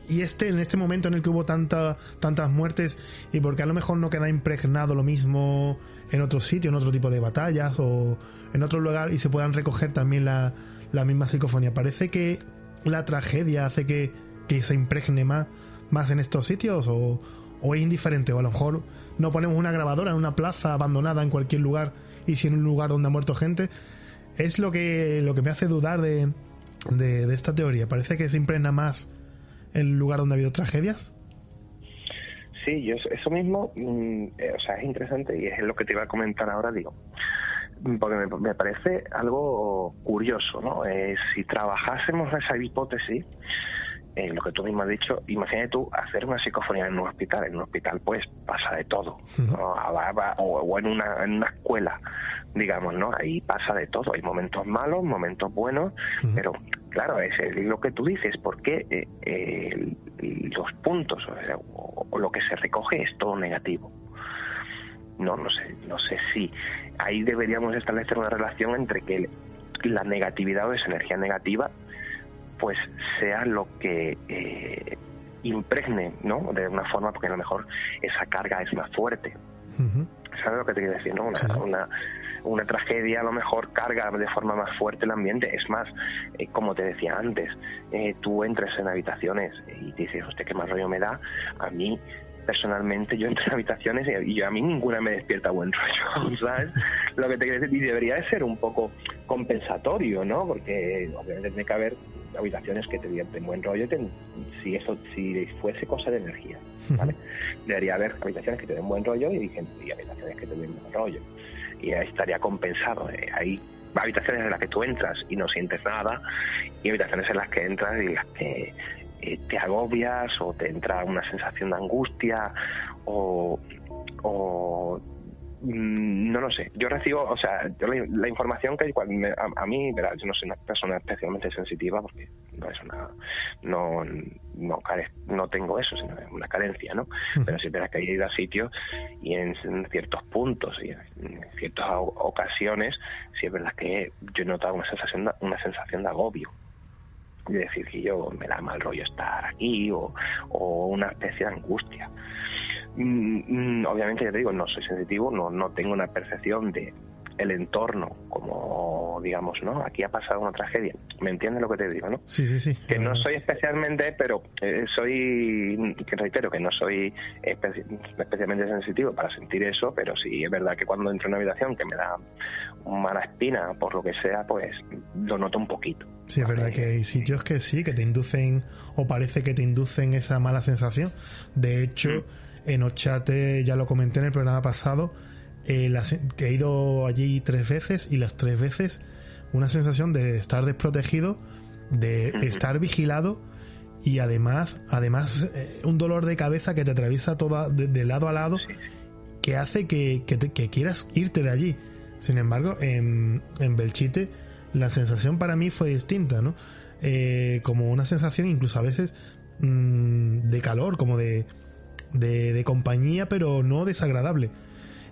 en este momento en el que hubo tantas muertes, y porque a lo mejor no queda impregnado lo mismo en otro sitio, en otro tipo de batallas o en otro lugar, y se puedan recoger también la misma psicofonía? ¿Parece que la tragedia hace que se impregne más en estos sitios o es indiferente? O a lo mejor no ponemos una grabadora en una plaza abandonada en cualquier lugar, y si en un lugar donde ha muerto gente. Es lo que me hace dudar de esta teoría. Parece que se impregna más el lugar donde ha habido tragedias. Sí, yo eso mismo, o sea, es interesante, y es lo que te iba a comentar ahora, digo, porque me parece algo curioso, ¿no? Si trabajásemos esa hipótesis, lo que tú mismo has dicho, imagínate tú hacer una psicofonía en un hospital. En un hospital pues pasa de todo, ¿no? O en una escuela, digamos, ¿no? Ahí pasa de todo, hay momentos malos, momentos buenos, pero claro, es lo que tú dices, porque los puntos o lo que se recoge es todo negativo. No sé si ahí deberíamos establecer una relación entre que la negatividad o esa energía negativa pues sea lo que impregne, ¿no? De una forma, porque a lo mejor esa carga es más fuerte. ¿Sabes lo que te quiero decir, no? Una tragedia a lo mejor carga de forma más fuerte el ambiente. Es más, como te decía antes, tú entras en habitaciones y te dices, hostia, qué mal rollo me da. A mí, personalmente, yo entro en habitaciones y a mí ninguna me despierta buen rollo, ¿sabes? Lo que te quiero decir, y debería de ser un poco compensatorio, ¿no? Porque obviamente tiene que haber habitaciones que te divierten buen rollo, si fuese cosa de energía, ¿vale? Debería haber habitaciones que te den buen rollo y habitaciones que te den buen rollo, y ahí estaría compensado. Hay habitaciones en las que tú entras y no sientes nada, y habitaciones en las que entras y las que te agobias o te entra una sensación de angustia o no lo sé. Yo recibo, o sea, la información que a mí, verás, yo no soy una persona especialmente sensitiva, porque no es no tengo eso, sino es una carencia, ¿no? Pero sí es verdad que hay ido a sitios y en ciertos puntos y en ciertas ocasiones sí es verdad que yo he notado una sensación de agobio. Es decir, que yo me da mal rollo estar aquí o una especie de angustia. Obviamente, ya te digo, no soy sensitivo, no tengo una percepción de el entorno como, digamos, ¿no? Aquí ha pasado una tragedia. ¿Me entiendes lo que te digo, no? Sí. Que no soy especialmente, pero reitero que no soy especialmente sensitivo para sentir eso, pero sí es verdad que cuando entro en una habitación que me da mala espina, por lo que sea, pues lo noto un poquito. Sí, es verdad que hay sitios que sí, que te inducen, o parece que te inducen esa mala sensación. De hecho, en Ochate, ya lo comenté en el programa pasado, que he ido allí 3 veces, y las 3 veces una sensación de estar desprotegido, de estar vigilado, y además un dolor de cabeza que te atraviesa toda de lado a lado, que hace que quieras irte de allí. Sin embargo, en Belchite la sensación para mí fue distinta, ¿no? Como una sensación incluso a veces de calor, como de compañía, pero no desagradable.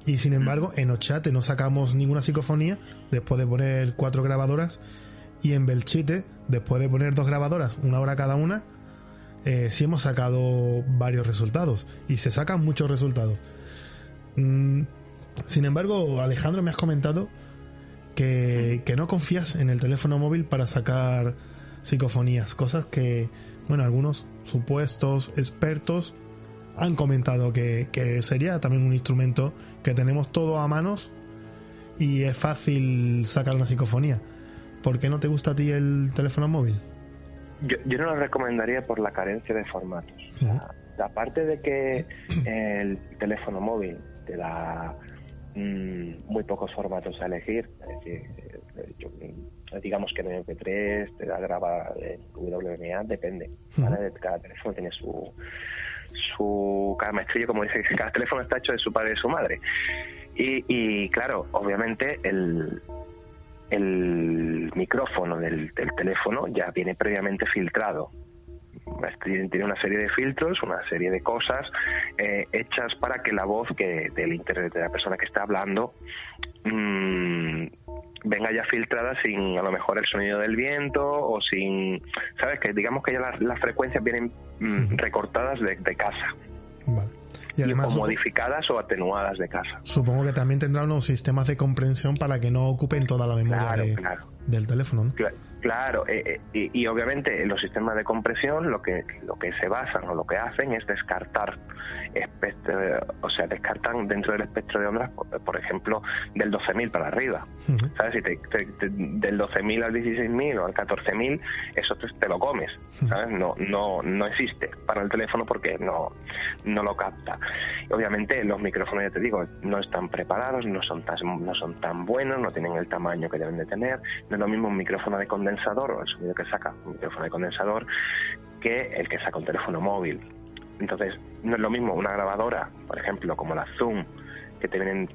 Y sin embargo, en Ochate no sacamos ninguna psicofonía después de poner 4 grabadoras, y en Belchite, después de poner 2 grabadoras, 1 hora cada una, sí hemos sacado varios resultados, y se sacan muchos resultados. Sin embargo, Alejandro, me has comentado que no confías en el teléfono móvil para sacar psicofonías, cosas que, bueno, algunos supuestos expertos han comentado que sería también un instrumento que tenemos todo a manos y es fácil sacar una psicofonía. ¿Por qué no te gusta a ti el teléfono móvil? Yo no lo recomendaría por la carencia de formatos. O sea, aparte de que el teléfono móvil te da muy pocos formatos a elegir, es decir, digamos que en MP3 te da grabar en WMA, depende, ¿vale? Cada teléfono tiene su cada maestrillo, como dice, que cada teléfono está hecho de su padre y de su madre, y claro, obviamente el micrófono del teléfono ya viene previamente filtrado, tiene una serie de filtros, una serie de cosas hechas para que la voz del interés de la persona que está hablando venga ya filtrada sin a lo mejor el sonido del viento o sin, sabes, que digamos que ya las frecuencias vienen recortadas de casa. Vale. Y además, o modificadas o atenuadas de casa. Supongo que también tendrá unos sistemas de comprensión para que no ocupen toda la memoria del teléfono, ¿no? Claro, y obviamente los sistemas de compresión lo que se basan o lo que hacen es descartar descartan dentro del espectro de ondas, por ejemplo, del 12.000 para arriba. Uh-huh. ¿Sabes? Si del 12.000 al 16.000 o al 14.000, eso te lo comes, ¿sabes? No existe para el teléfono porque no lo capta. Y obviamente los micrófonos, ya te digo, no están preparados, no son tan buenos, no tienen el tamaño que deben de tener. No es lo mismo un micrófono de condensador o el sonido que saca un micrófono de condensador que el que saca un teléfono móvil. Entonces, no es lo mismo una grabadora, por ejemplo, como la Zoom, que te vienen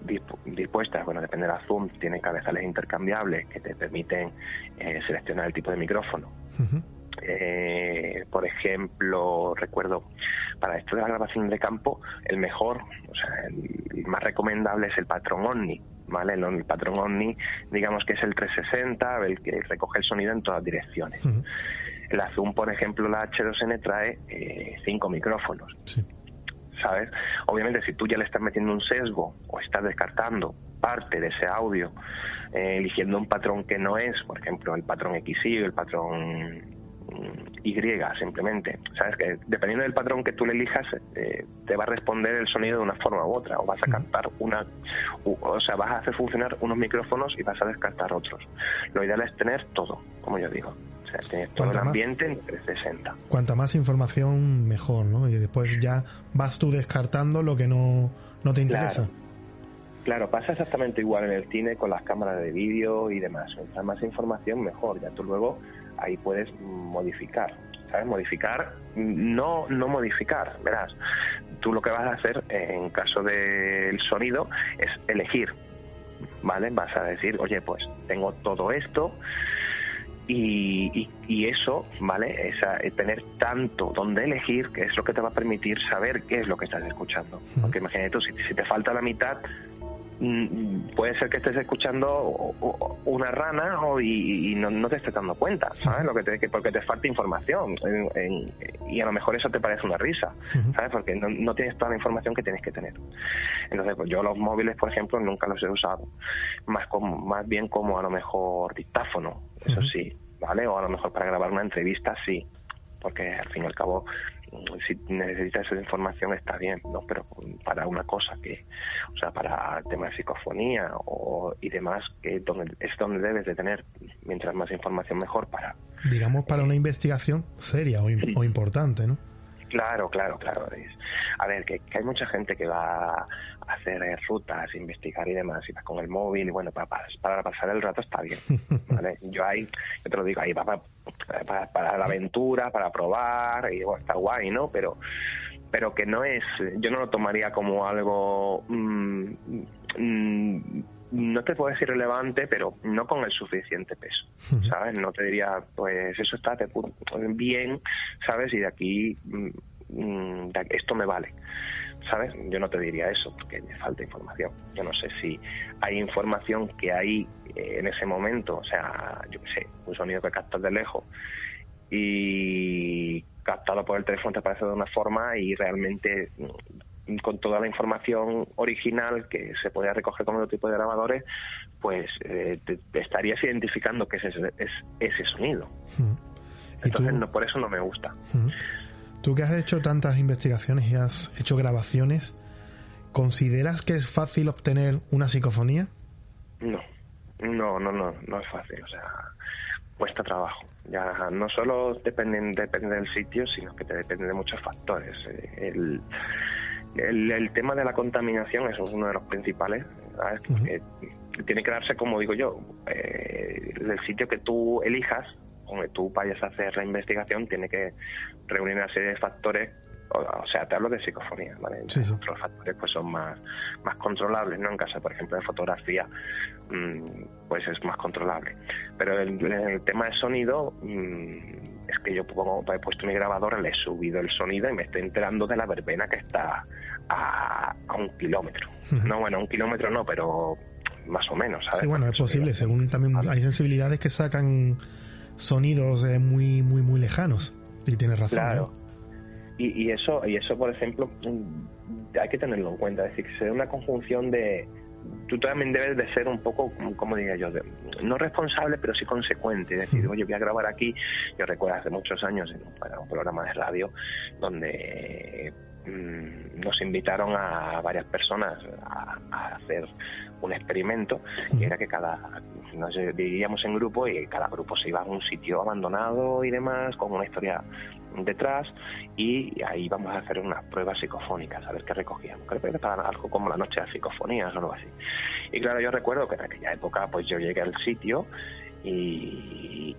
dispuestas, bueno, depende de la Zoom, tienen cabezales intercambiables que te permiten seleccionar el tipo de micrófono. Uh-huh. Por ejemplo, recuerdo, para esto de la grabación de campo, el mejor, o sea, el más recomendable es el patrón Omni, ¿vale? El patrón Omni, digamos que es el 360, el que recoge el sonido en todas direcciones. Uh-huh. La Zoom, por ejemplo, la H2N trae 5 micrófonos. Sí. ¿Sabes? Obviamente, si tú ya le estás metiendo un sesgo o estás descartando parte de ese audio, eligiendo un patrón que no es, por ejemplo, el patrón XY o el patrón Y, simplemente, ¿sabes? Que dependiendo del patrón que tú le elijas, te va a responder el sonido de una forma u otra, o vas a captar vas a hacer funcionar unos micrófonos y vas a descartar otros. Lo ideal es tener todo, como yo digo. O sea, tener todo el ambiente en 360. Cuanta más información, mejor, ¿no? Y después ya vas tú descartando lo que no te interesa. Claro, pasa exactamente igual en el cine con las cámaras de vídeo y demás. Mientras más información, mejor. Ya tú luego ahí puedes modificar, ¿sabes? Modificar, no modificar, verás. Tú lo que vas a hacer en caso del sonido es elegir, ¿vale? Vas a decir, oye, pues tengo todo esto y eso, ¿vale? Es tener tanto donde elegir, que es lo que te va a permitir saber qué es lo que estás escuchando. Porque imagínate tú, si te falta la mitad, puede ser que estés escuchando una rana y no te estés dando cuenta, ¿sabes? Porque te falta información y a lo mejor eso te parece una risa, ¿sabes? Porque no tienes toda la información que tienes que tener. Entonces, pues yo los móviles, por ejemplo, nunca los he usado, más bien como a lo mejor dictáfono, eso sí, ¿vale? O a lo mejor para grabar una entrevista, sí, porque al fin y al cabo, si necesitas esa información está bien, ¿no? Pero para una cosa para temas de psicofonía y demás, que es donde debes de tener, mientras más información mejor para... Digamos, para una investigación seria o importante, ¿no? Claro. A ver, que hay mucha gente que va a hacer rutas, investigar y demás, y va con el móvil, y bueno, para pasar el rato está bien, ¿vale? Yo te lo digo, ahí va para la aventura, para probar, y bueno, está guay, ¿no? Pero que no es, yo no lo tomaría como algo, no te puedo decir relevante, pero no con el suficiente peso, ¿sabes? No te diría, pues eso está bien, ¿sabes? Y de aquí, esto me vale, ¿sabes? Yo no te diría eso, porque me falta información. Yo no sé si hay información que hay en ese momento, o sea, yo qué sé, un sonido que captas de lejos y captado por el teléfono te parece de una forma y realmente con toda la información original que se podía recoger con otro tipo de grabadores, pues te estarías identificando que es ese sonido. Entonces por eso no me gusta. Tú que has hecho tantas investigaciones y has hecho grabaciones, ¿consideras que es fácil obtener una psicofonía? No es fácil, o sea, cuesta trabajo. Ya no solo depende del sitio, sino que te depende de muchos factores. El tema de la contaminación es uno de los principales, ¿sabes? Porque tiene que darse, como digo yo, el sitio que tú elijas, donde tú vayas a hacer la investigación, tiene que reunir una serie de factores o sea, te hablo de psicofonía, ¿vale? Sí, sí. Otros factores pues son más controlables, ¿no? En caso, por ejemplo, de fotografía, pues es más controlable. Pero el tema de sonido, es que yo he puesto mi grabadora, le he subido el sonido y me estoy enterando de la verbena que está a 1 kilómetro. No, bueno, 1 kilómetro no, pero más o menos, ¿sabes? Sí, bueno, es posible, según también hay sensibilidades que sacan sonidos muy, muy, muy lejanos. Y tienes razón. Claro. ¿no? Y eso, por ejemplo, hay que tenerlo en cuenta. Es decir, que se da una conjunción de... Tú también debes de ser un poco, como diría yo, no responsable, pero sí consecuente. Es decir, oye, voy a grabar aquí. Yo recuerdo hace muchos años para un programa de radio donde nos invitaron a varias personas a hacer un experimento, que era que nos dividíamos en grupo y cada grupo se iba a un sitio abandonado y demás, con una historia detrás, y ahí vamos a hacer unas pruebas psicofónicas, a ver qué recogíamos. Creo que era algo como la noche de psicofonías o algo así. Y claro, yo recuerdo que en aquella época pues yo llegué al sitio y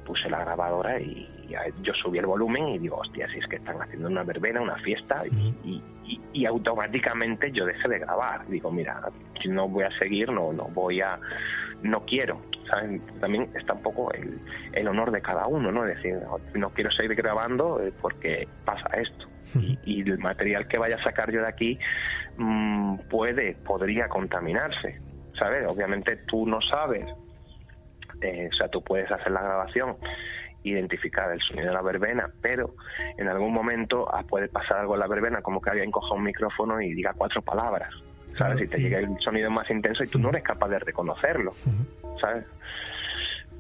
puse la grabadora y yo subí el volumen y digo, hostia, si es que están haciendo una verbena, una fiesta, y automáticamente yo dejé de grabar. Digo, mira, no voy a seguir, no quiero, ¿saben? También está un poco el honor de cada uno, ¿no? Es decir, no quiero seguir grabando porque pasa esto. Y el material que vaya a sacar yo de aquí podría contaminarse, ¿sabes? Obviamente tú no sabes. O sea, tú puedes hacer la grabación, identificar el sonido de la verbena, pero en algún momento puede pasar algo en la verbena, como que alguien coja un micrófono y diga 4 palabras, ¿sabes? Claro, y te llega el sonido más intenso y tú no eres capaz de reconocerlo, ¿sabes?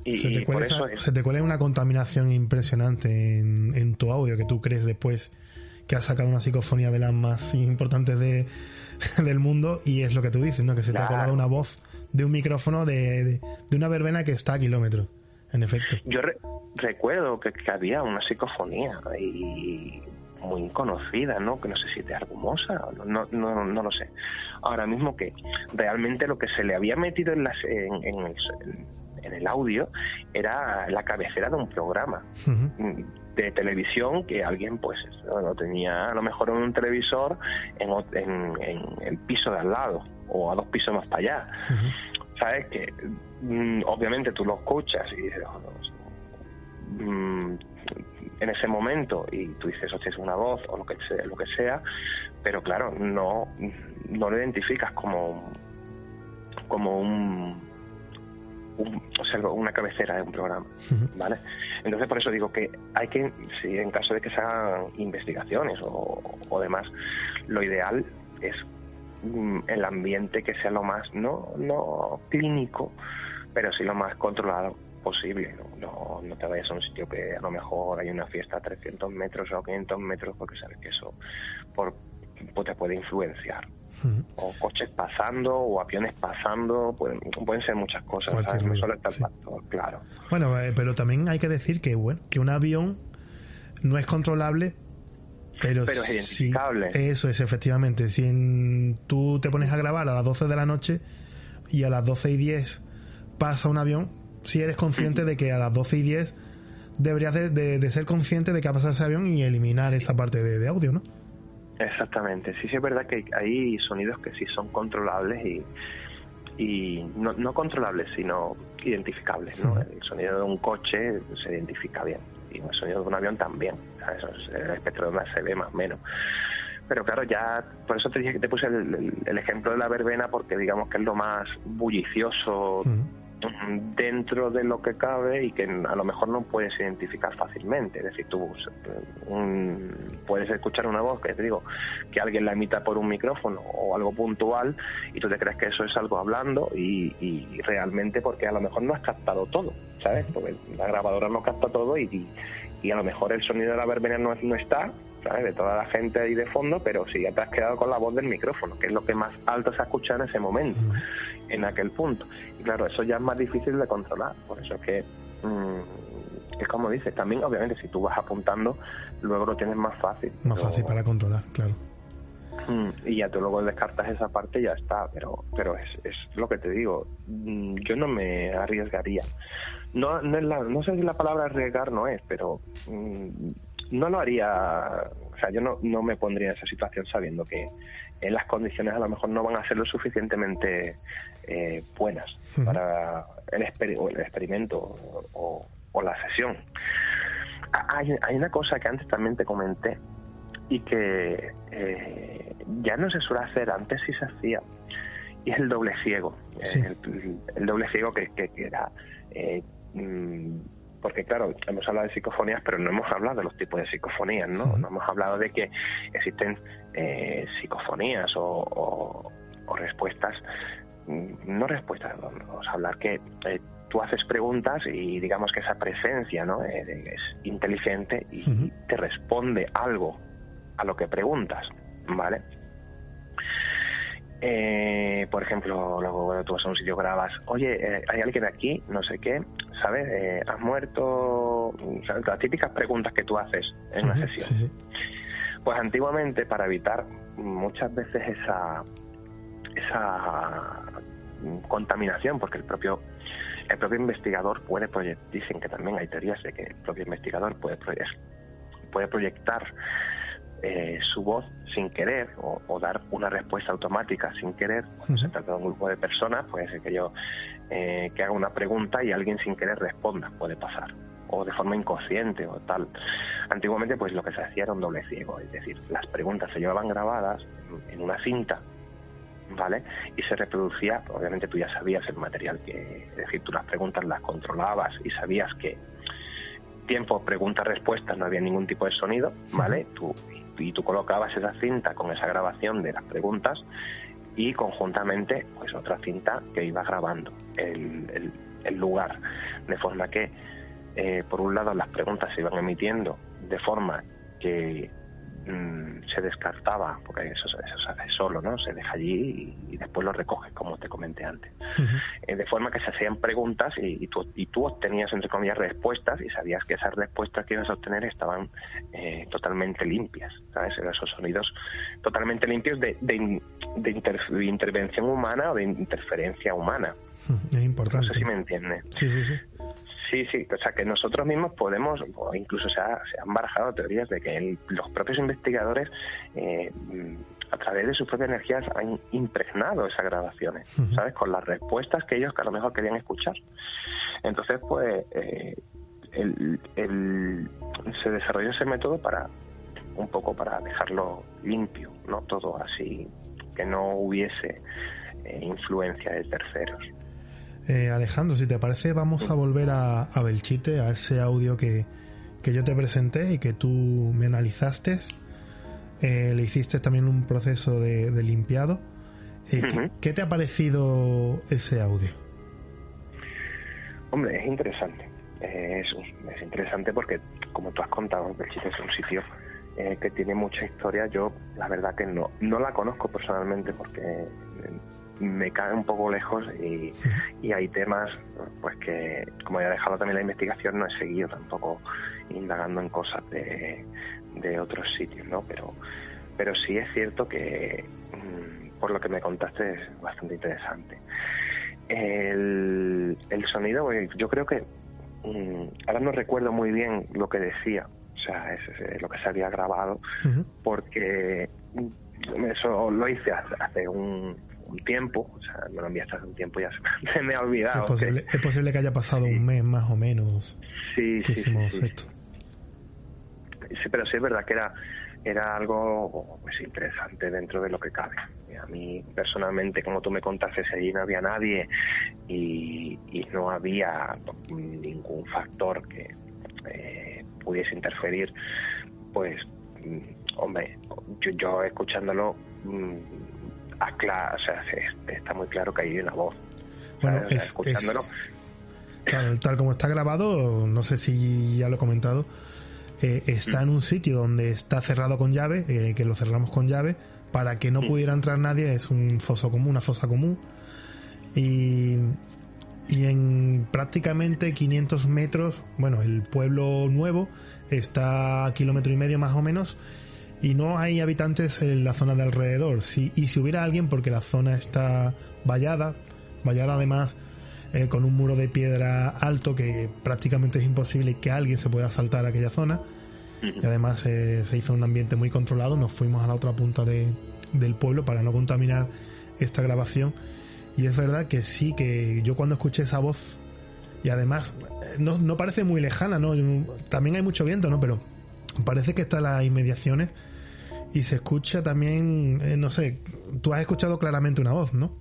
Y se te cuela una contaminación impresionante en tu audio, que tú crees después que has sacado una psicofonía de las más importantes del mundo, y es lo que tú dices, ¿no? Que se te ha colado una voz de un micrófono de una verbena que está a kilómetros, en efecto. Yo recuerdo que había una psicofonía ahí muy conocida, ¿no? Que no sé si de Argumosa, no lo sé. Ahora mismo, que realmente lo que se le había metido en el audio era la cabecera de un programa de televisión que alguien pues lo tenía a lo mejor en un televisor en el piso de al lado o a 2 pisos más para allá. ¿Sabes? Que obviamente tú lo escuchas y dices, en ese momento, y tú dices, hostia, es una voz o lo que sea, pero claro, no lo identificas como o sea, una cabecera de un programa, ¿vale? Entonces, por eso digo que hay que, si en caso de que se hagan investigaciones o demás, lo ideal es el ambiente que sea lo más, no clínico, pero sí lo más controlado posible. No te vayas a un sitio que a lo mejor hay una fiesta a 300 metros o 500 metros, porque sabes que eso te puede influenciar. O coches pasando o aviones pasando, pueden ser muchas cosas, ¿sabes? No solo está el factor, claro. Bueno, pero también hay que decir que un avión no es controlable, pero es identificable. Eso es, efectivamente. Si tú te pones a grabar a las 12 de la noche y a las 12:10 pasa un avión, si eres consciente de que a las 12:10 deberías de ser consciente de que ha pasado ese avión y eliminar esa parte de audio, ¿no? Exactamente. Sí, es verdad que hay sonidos que sí son controlables y no controlables, sino identificables, ¿no? El sonido de un coche se identifica bien y el sonido de un avión también. Eso es el espectro de onda se ve más o menos. Pero claro, ya por eso te dije que te puse el ejemplo de la verbena, porque digamos que es lo más bullicioso dentro de lo que cabe y que a lo mejor no puedes identificar fácilmente. Es decir, tú puedes escuchar una voz, que te digo, que alguien la emita por un micrófono o algo puntual y tú te crees que eso es algo hablando y realmente porque a lo mejor no has captado todo, ¿sabes? Porque la grabadora no capta todo y a lo mejor el sonido de la verbena no está, ¿sabes? De toda la gente ahí de fondo, pero sí ya te has quedado con la voz del micrófono, que es lo que más alto se ha escuchado en ese momento, en aquel punto. Y claro, eso ya es más difícil de controlar, por eso es que es como dices, también obviamente si tú vas apuntando, luego lo tienes más fácil. Más fácil para controlar, claro. Y ya tú luego descartas esa parte y ya está, pero es lo que te digo, yo no me arriesgaría. No sé si la palabra arriesgar no es, pero no lo haría, o sea, yo no me pondría en esa situación sabiendo que las condiciones a lo mejor no van a ser lo suficientemente buenas para el experimento o la sesión. Hay una cosa que antes también te comenté y que ya no se suele hacer, antes sí se hacía, y es el doble ciego. Sí. El doble ciego que era... porque claro, hemos hablado de psicofonías, pero no hemos hablado de los tipos de psicofonías, ¿no? No hemos hablado de que existen psicofonías o respuestas, no respuestas, vamos a hablar que tú haces preguntas y digamos que esa presencia, ¿no? Es inteligente y te responde algo a lo que preguntas, ¿vale? Por ejemplo, luego tú vas a un sitio, grabas, oye, hay alguien aquí, no sé qué, ¿sabes? ¿Has muerto? ¿Sabes? Las típicas preguntas que tú haces en una sesión. Sí. Pues antiguamente, para evitar muchas veces esa contaminación, porque el propio investigador puede proyectar, dicen que también hay teorías de que el propio investigador puede proyectar su voz sin querer o dar una respuesta automática sin querer. Cuando se trata de un grupo de personas, puede ser que yo que haga una pregunta y alguien sin querer responda, puede pasar, o de forma inconsciente o tal. Antiguamente pues lo que se hacía era un doble ciego, es decir, las preguntas se llevaban grabadas en una cinta, ¿vale? Y se reproducía, obviamente tú ya sabías el material es decir, tú las preguntas las controlabas y sabías que tiempo pregunta-respuesta no había ningún tipo de sonido, ¿vale? Tú colocabas esa cinta con esa grabación de las preguntas y conjuntamente pues otra cinta que iba grabando el lugar, de forma que por un lado las preguntas se iban emitiendo de forma que se descartaba, porque eso se hace solo, ¿no? Se deja allí y después lo recoge, como te comenté antes. De forma que se hacían preguntas y tú obtenías, entre comillas, respuestas y sabías que esas respuestas que ibas a obtener estaban totalmente limpias, ¿sabes? Esos sonidos totalmente limpios de intervención humana o de interferencia humana. Es importante. No sé si me entiendes. Sí. Sí, o sea que nosotros mismos podemos, o incluso se han barajado teorías de que los propios investigadores a través de sus propias energías han impregnado esas grabaciones, ¿sabes? Con las respuestas que ellos que a lo mejor querían escuchar. Entonces pues se desarrolló ese método para dejarlo limpio, no todo así, que no hubiese influencia de terceros. Alejandro, si te parece, vamos a volver a Belchite, a ese audio que yo te presenté y que tú me analizaste. Le hiciste también un proceso de limpiado. ¿Qué te ha parecido ese audio? Hombre, es interesante. Es interesante porque, como tú has contado, Belchite es un sitio que tiene mucha historia. Yo, la verdad que no la conozco personalmente porque me cae un poco lejos y hay temas pues que, como he dejado también la investigación, no he seguido tampoco indagando en cosas de otros sitios, ¿no? Pero sí es cierto que por lo que me contaste es bastante interesante. El sonido, yo creo que ahora no recuerdo muy bien lo que decía, o sea, es lo que se había grabado, porque eso lo hice hace un tiempo, o sea, me lo enviaste hace un tiempo, ya se me ha olvidado. Sí, es posible que haya pasado un mes más o menos. Sí. Esto. Sí, pero sí es verdad que era algo pues interesante dentro de lo que cabe. A mí personalmente, como tú me contaste, allí no había nadie y no había ningún factor que pudiese interferir, pues hombre, yo escuchándolo o sea, está muy claro que hay una voz. Bueno, escuchándolo. Claro, tal como está grabado, no sé si ya lo he comentado, está en un sitio donde está cerrado con llave, que lo cerramos con llave, para que no pudiera entrar nadie. Es un foso común, una fosa común. Y en prácticamente 500 metros, bueno, el pueblo nuevo está a 1,5 kilómetros más o menos, y no hay habitantes en la zona de alrededor. Y si hubiera alguien, porque la zona está vallada además con un muro de piedra alto que prácticamente es imposible que alguien se pueda saltar a aquella zona. Y además se hizo un ambiente muy controlado. Nos fuimos a la otra punta del pueblo para no contaminar esta grabación. Y es verdad que sí, que yo cuando escuché esa voz, y además no parece muy lejana, ¿no? También hay mucho viento, ¿no? Pero parece que está en las inmediaciones y se escucha también, no sé, tú has escuchado claramente una voz, ¿no?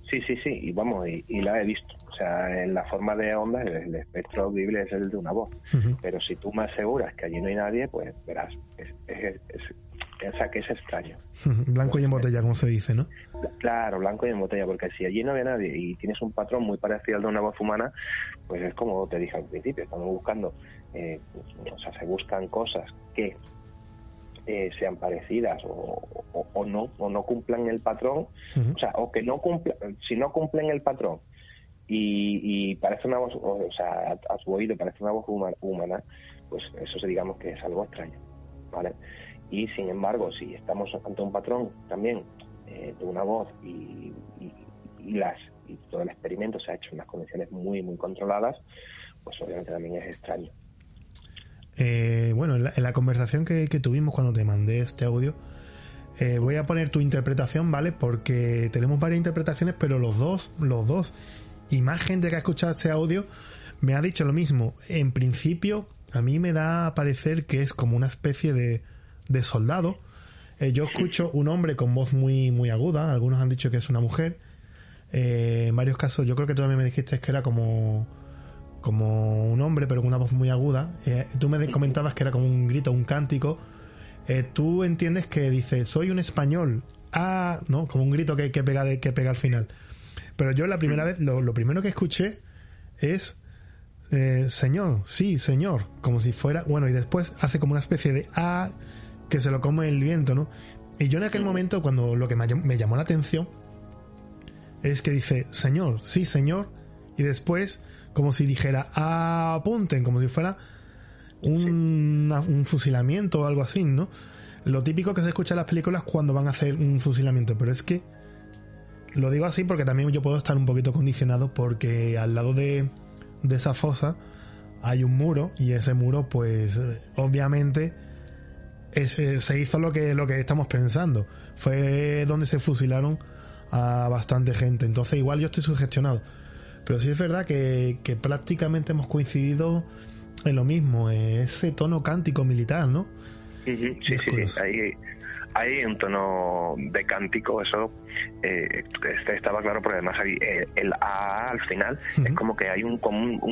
Sí, y vamos, y la he visto. O sea, en la forma de onda, el espectro audible es el de una voz. Uh-huh. Pero si tú me aseguras que allí no hay nadie, pues verás, piensa que es extraño. Blanco y en botella, como se dice, ¿no? Claro, blanco y en botella, porque si allí no había nadie y tienes un patrón muy parecido al de una voz humana, pues es como te dije al principio, estamos buscando, o sea, se buscan cosas que sean parecidas o no cumplan el patrón, uh-huh. O sea, o que no cumplan, si no cumplen el patrón y parece una voz, o sea, a tu oído parece una voz humana, pues eso digamos que es algo extraño, ¿vale? Y sin embargo, si estamos ante un patrón también de una voz y todo el experimento se ha hecho en unas condiciones muy, muy controladas, pues obviamente también es extraño. Bueno, en la conversación que tuvimos cuando te mandé este audio, voy a poner tu interpretación, ¿vale? Porque tenemos varias interpretaciones, pero los dos, y más gente que ha escuchado este audio, me ha dicho lo mismo. En principio, a mí me da a parecer que es como una especie de soldado. Yo escucho un hombre con voz muy, muy aguda, algunos han dicho que es una mujer. En varios casos, yo creo que tú también me dijiste que era como un hombre, pero con una voz muy aguda. Tú me comentabas que era como un grito, un cántico. Tú entiendes que dice, soy un español, ¿no? Como un grito que pega al final. Pero yo la primera vez, lo primero que escuché es señor, sí, señor, como si fuera, bueno, y después hace como una especie de que se lo come el viento, ¿no? Y yo en aquel momento, cuando lo que me llamó la atención es que dice, señor, sí, señor, y después como si dijera, apunten, como si fuera un fusilamiento o algo así, ¿no? Lo típico que se escucha en las películas cuando van a hacer un fusilamiento, pero es que lo digo así porque también yo puedo estar un poquito condicionado porque al lado de esa fosa hay un muro y ese muro, pues obviamente se hizo lo que estamos pensando. Fue donde se fusilaron a bastante gente. Entonces igual yo estoy sugestionado. Pero sí es verdad que prácticamente hemos coincidido en lo mismo, ese tono cántico militar, ¿no? Sí. Hay un tono de cántico, eso estaba claro, porque además hay el A al final, uh-huh. Es como que hay un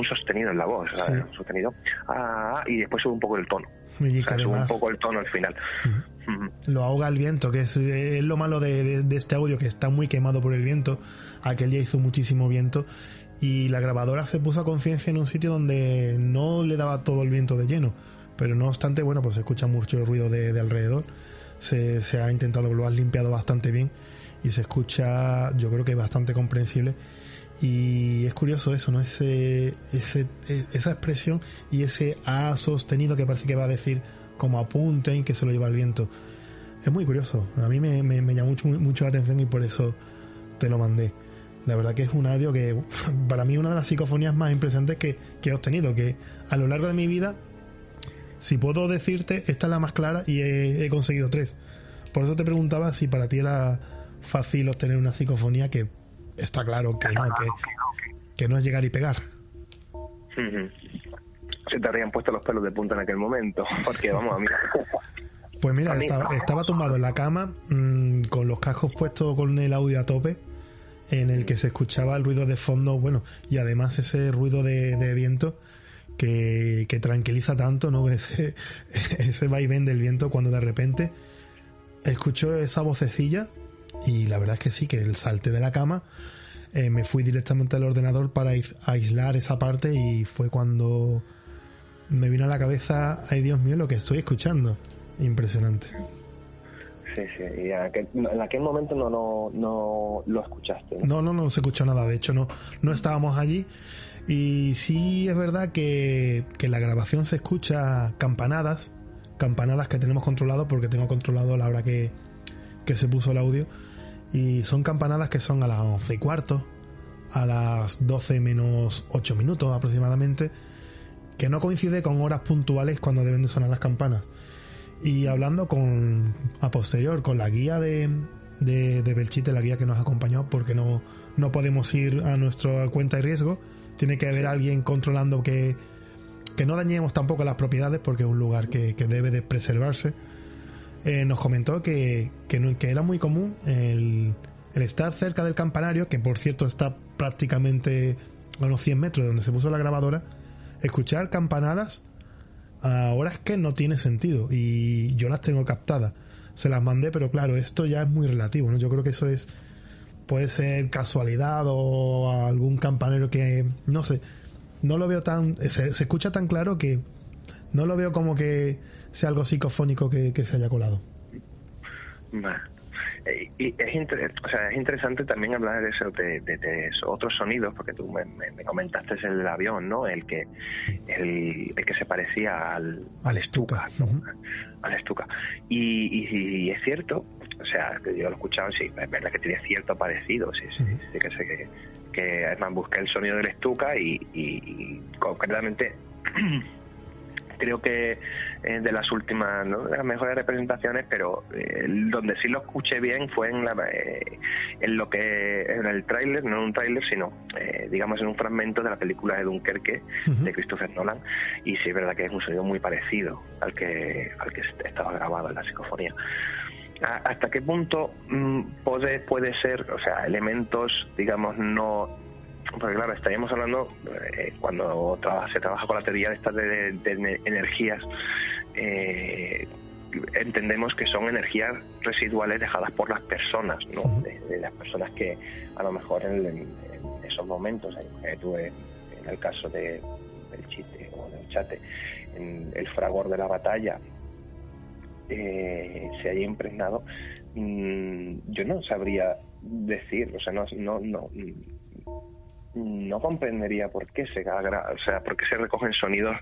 sostenido en la voz, sí. Un sostenido y después sube un poco el tono, y sube un poco el tono al final. Uh-huh. Uh-huh. Lo ahoga el viento, que es lo malo de este audio, que está muy quemado por el viento. Aquel día hizo muchísimo viento y la grabadora se puso a conciencia en un sitio donde no le daba todo el viento de lleno, pero no obstante, bueno, pues se escucha mucho ruido de alrededor. Se ha intentado, lo has limpiado bastante bien y se escucha, yo creo que bastante comprensible. Y es curioso eso, ¿no? Esa expresión y ese A sostenido que parece que va a decir como apunten, que se lo lleva el viento. Es muy curioso, a mí me llamó mucho la atención y por eso te lo mandé. La verdad que es un audio que para mí una de las psicofonías más impresionantes que he obtenido, que a lo largo de mi vida, si puedo decirte, esta es la más clara y he conseguido 3. Por eso te preguntaba si para ti era fácil obtener una psicofonía, que está claro que no, que no es llegar y pegar. Se te habrían puesto los pelos de punta en aquel momento, porque vamos a mí. Pues mira, estaba tumbado en la cama con los cascos puestos con el audio a tope, en el que se escuchaba el ruido de fondo, bueno, y además ese ruido de viento que tranquiliza tanto, ¿no? Ese vaivén del viento cuando de repente escucho esa vocecilla y la verdad es que sí, que el salté de la cama, me fui directamente al ordenador para aislar esa parte y fue cuando me vino a la cabeza, ay Dios mío, lo que estoy escuchando. Impresionante. Sí, y en aquel momento no lo escuchaste, ¿no? No se escuchó nada, de hecho no estábamos allí. Y sí es verdad que la grabación se escucha campanadas que tenemos controlado, porque tengo controlado la hora que se puso el audio, y son campanadas que son a las 11:15, a las 12 menos 8 minutos aproximadamente, que no coincide con horas puntuales cuando deben de sonar las campanas. Y hablando a posterior con la guía de Belchite, la guía que nos ha acompañado, porque no podemos ir a nuestra cuenta y riesgo, tiene que haber alguien controlando que no dañemos tampoco las propiedades, porque es un lugar que debe de preservarse. Nos comentó que era muy común el estar cerca del campanario, que por cierto está prácticamente a unos 100 metros de donde se puso la grabadora, escuchar campanadas a horas que no tiene sentido, y yo las tengo captadas, se las mandé, pero claro, esto ya es muy relativo, ¿no? Yo creo que eso puede ser casualidad o algún campanero que, no sé, no lo veo se escucha tan claro que no lo veo como que sea algo psicofónico que se haya colado. Y es interesante también hablar de eso, de esos otros sonidos, porque tú me comentaste el del avión, ¿no? El que se parecía al Stuka, ¿no? Uh-huh. Al Stuka. Y es cierto, o sea, que yo lo he escuchado, sí, es verdad que tiene cierto parecido, sí, que sé que además busqué el sonido del Stuka y concretamente creo que de las últimas, ¿no?, de las mejores representaciones, pero donde sí lo escuché bien fue en el tráiler, no en un tráiler, sino digamos en un fragmento de la película de Dunkerque, uh-huh, de Christopher Nolan, y sí es verdad que es un sonido muy parecido al que estaba grabado en la psicofonía. ¿Hasta qué punto puede ser, o sea, elementos, digamos, no? Porque claro, estaríamos hablando, cuando se trabaja con la teoría de energías, entendemos que son energías residuales dejadas por las personas, ¿no? De las personas que a lo mejor en esos momentos, en el caso del Chite o del Chate, en el fragor de la batalla, se haya impregnado. Yo no sabría decir, o sea, no comprendería por qué por qué se recogen sonidos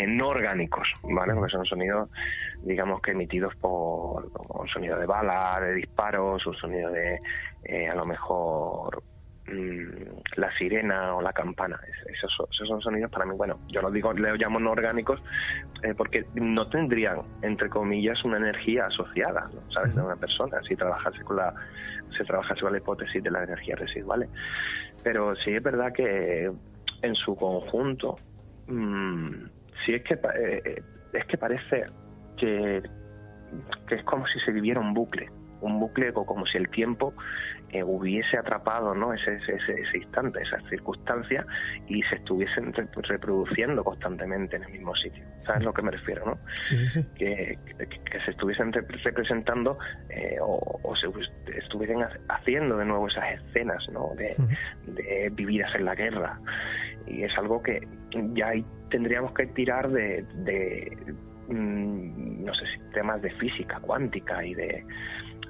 no orgánicos, ¿vale? Porque son sonidos, digamos, que emitidos por un sonido de bala, de disparos, un sonido de a lo mejor la sirena o la campana. Esos son sonidos, para mí, bueno, yo lo llamo no orgánicos, porque no tendrían, entre comillas, una energía asociada, ¿no? ¿Sabes? De una persona, si se trabajase con la hipótesis de las energías residuales. Pero sí es verdad que en su conjunto sí es que parece que es como si se viviera un bucle como si el tiempo hubiese atrapado, ¿no?, ese instante, esa circunstancia, y se estuviesen reproduciendo constantemente en el mismo sitio. ¿Sabes a lo que me refiero, no? Sí. Que se estuviesen representando o se estuviesen haciendo de nuevo esas escenas, ¿no?, de vividas en la guerra. Y es algo que ya ahí tendríamos que tirar de no sé, sistemas de física cuántica y de,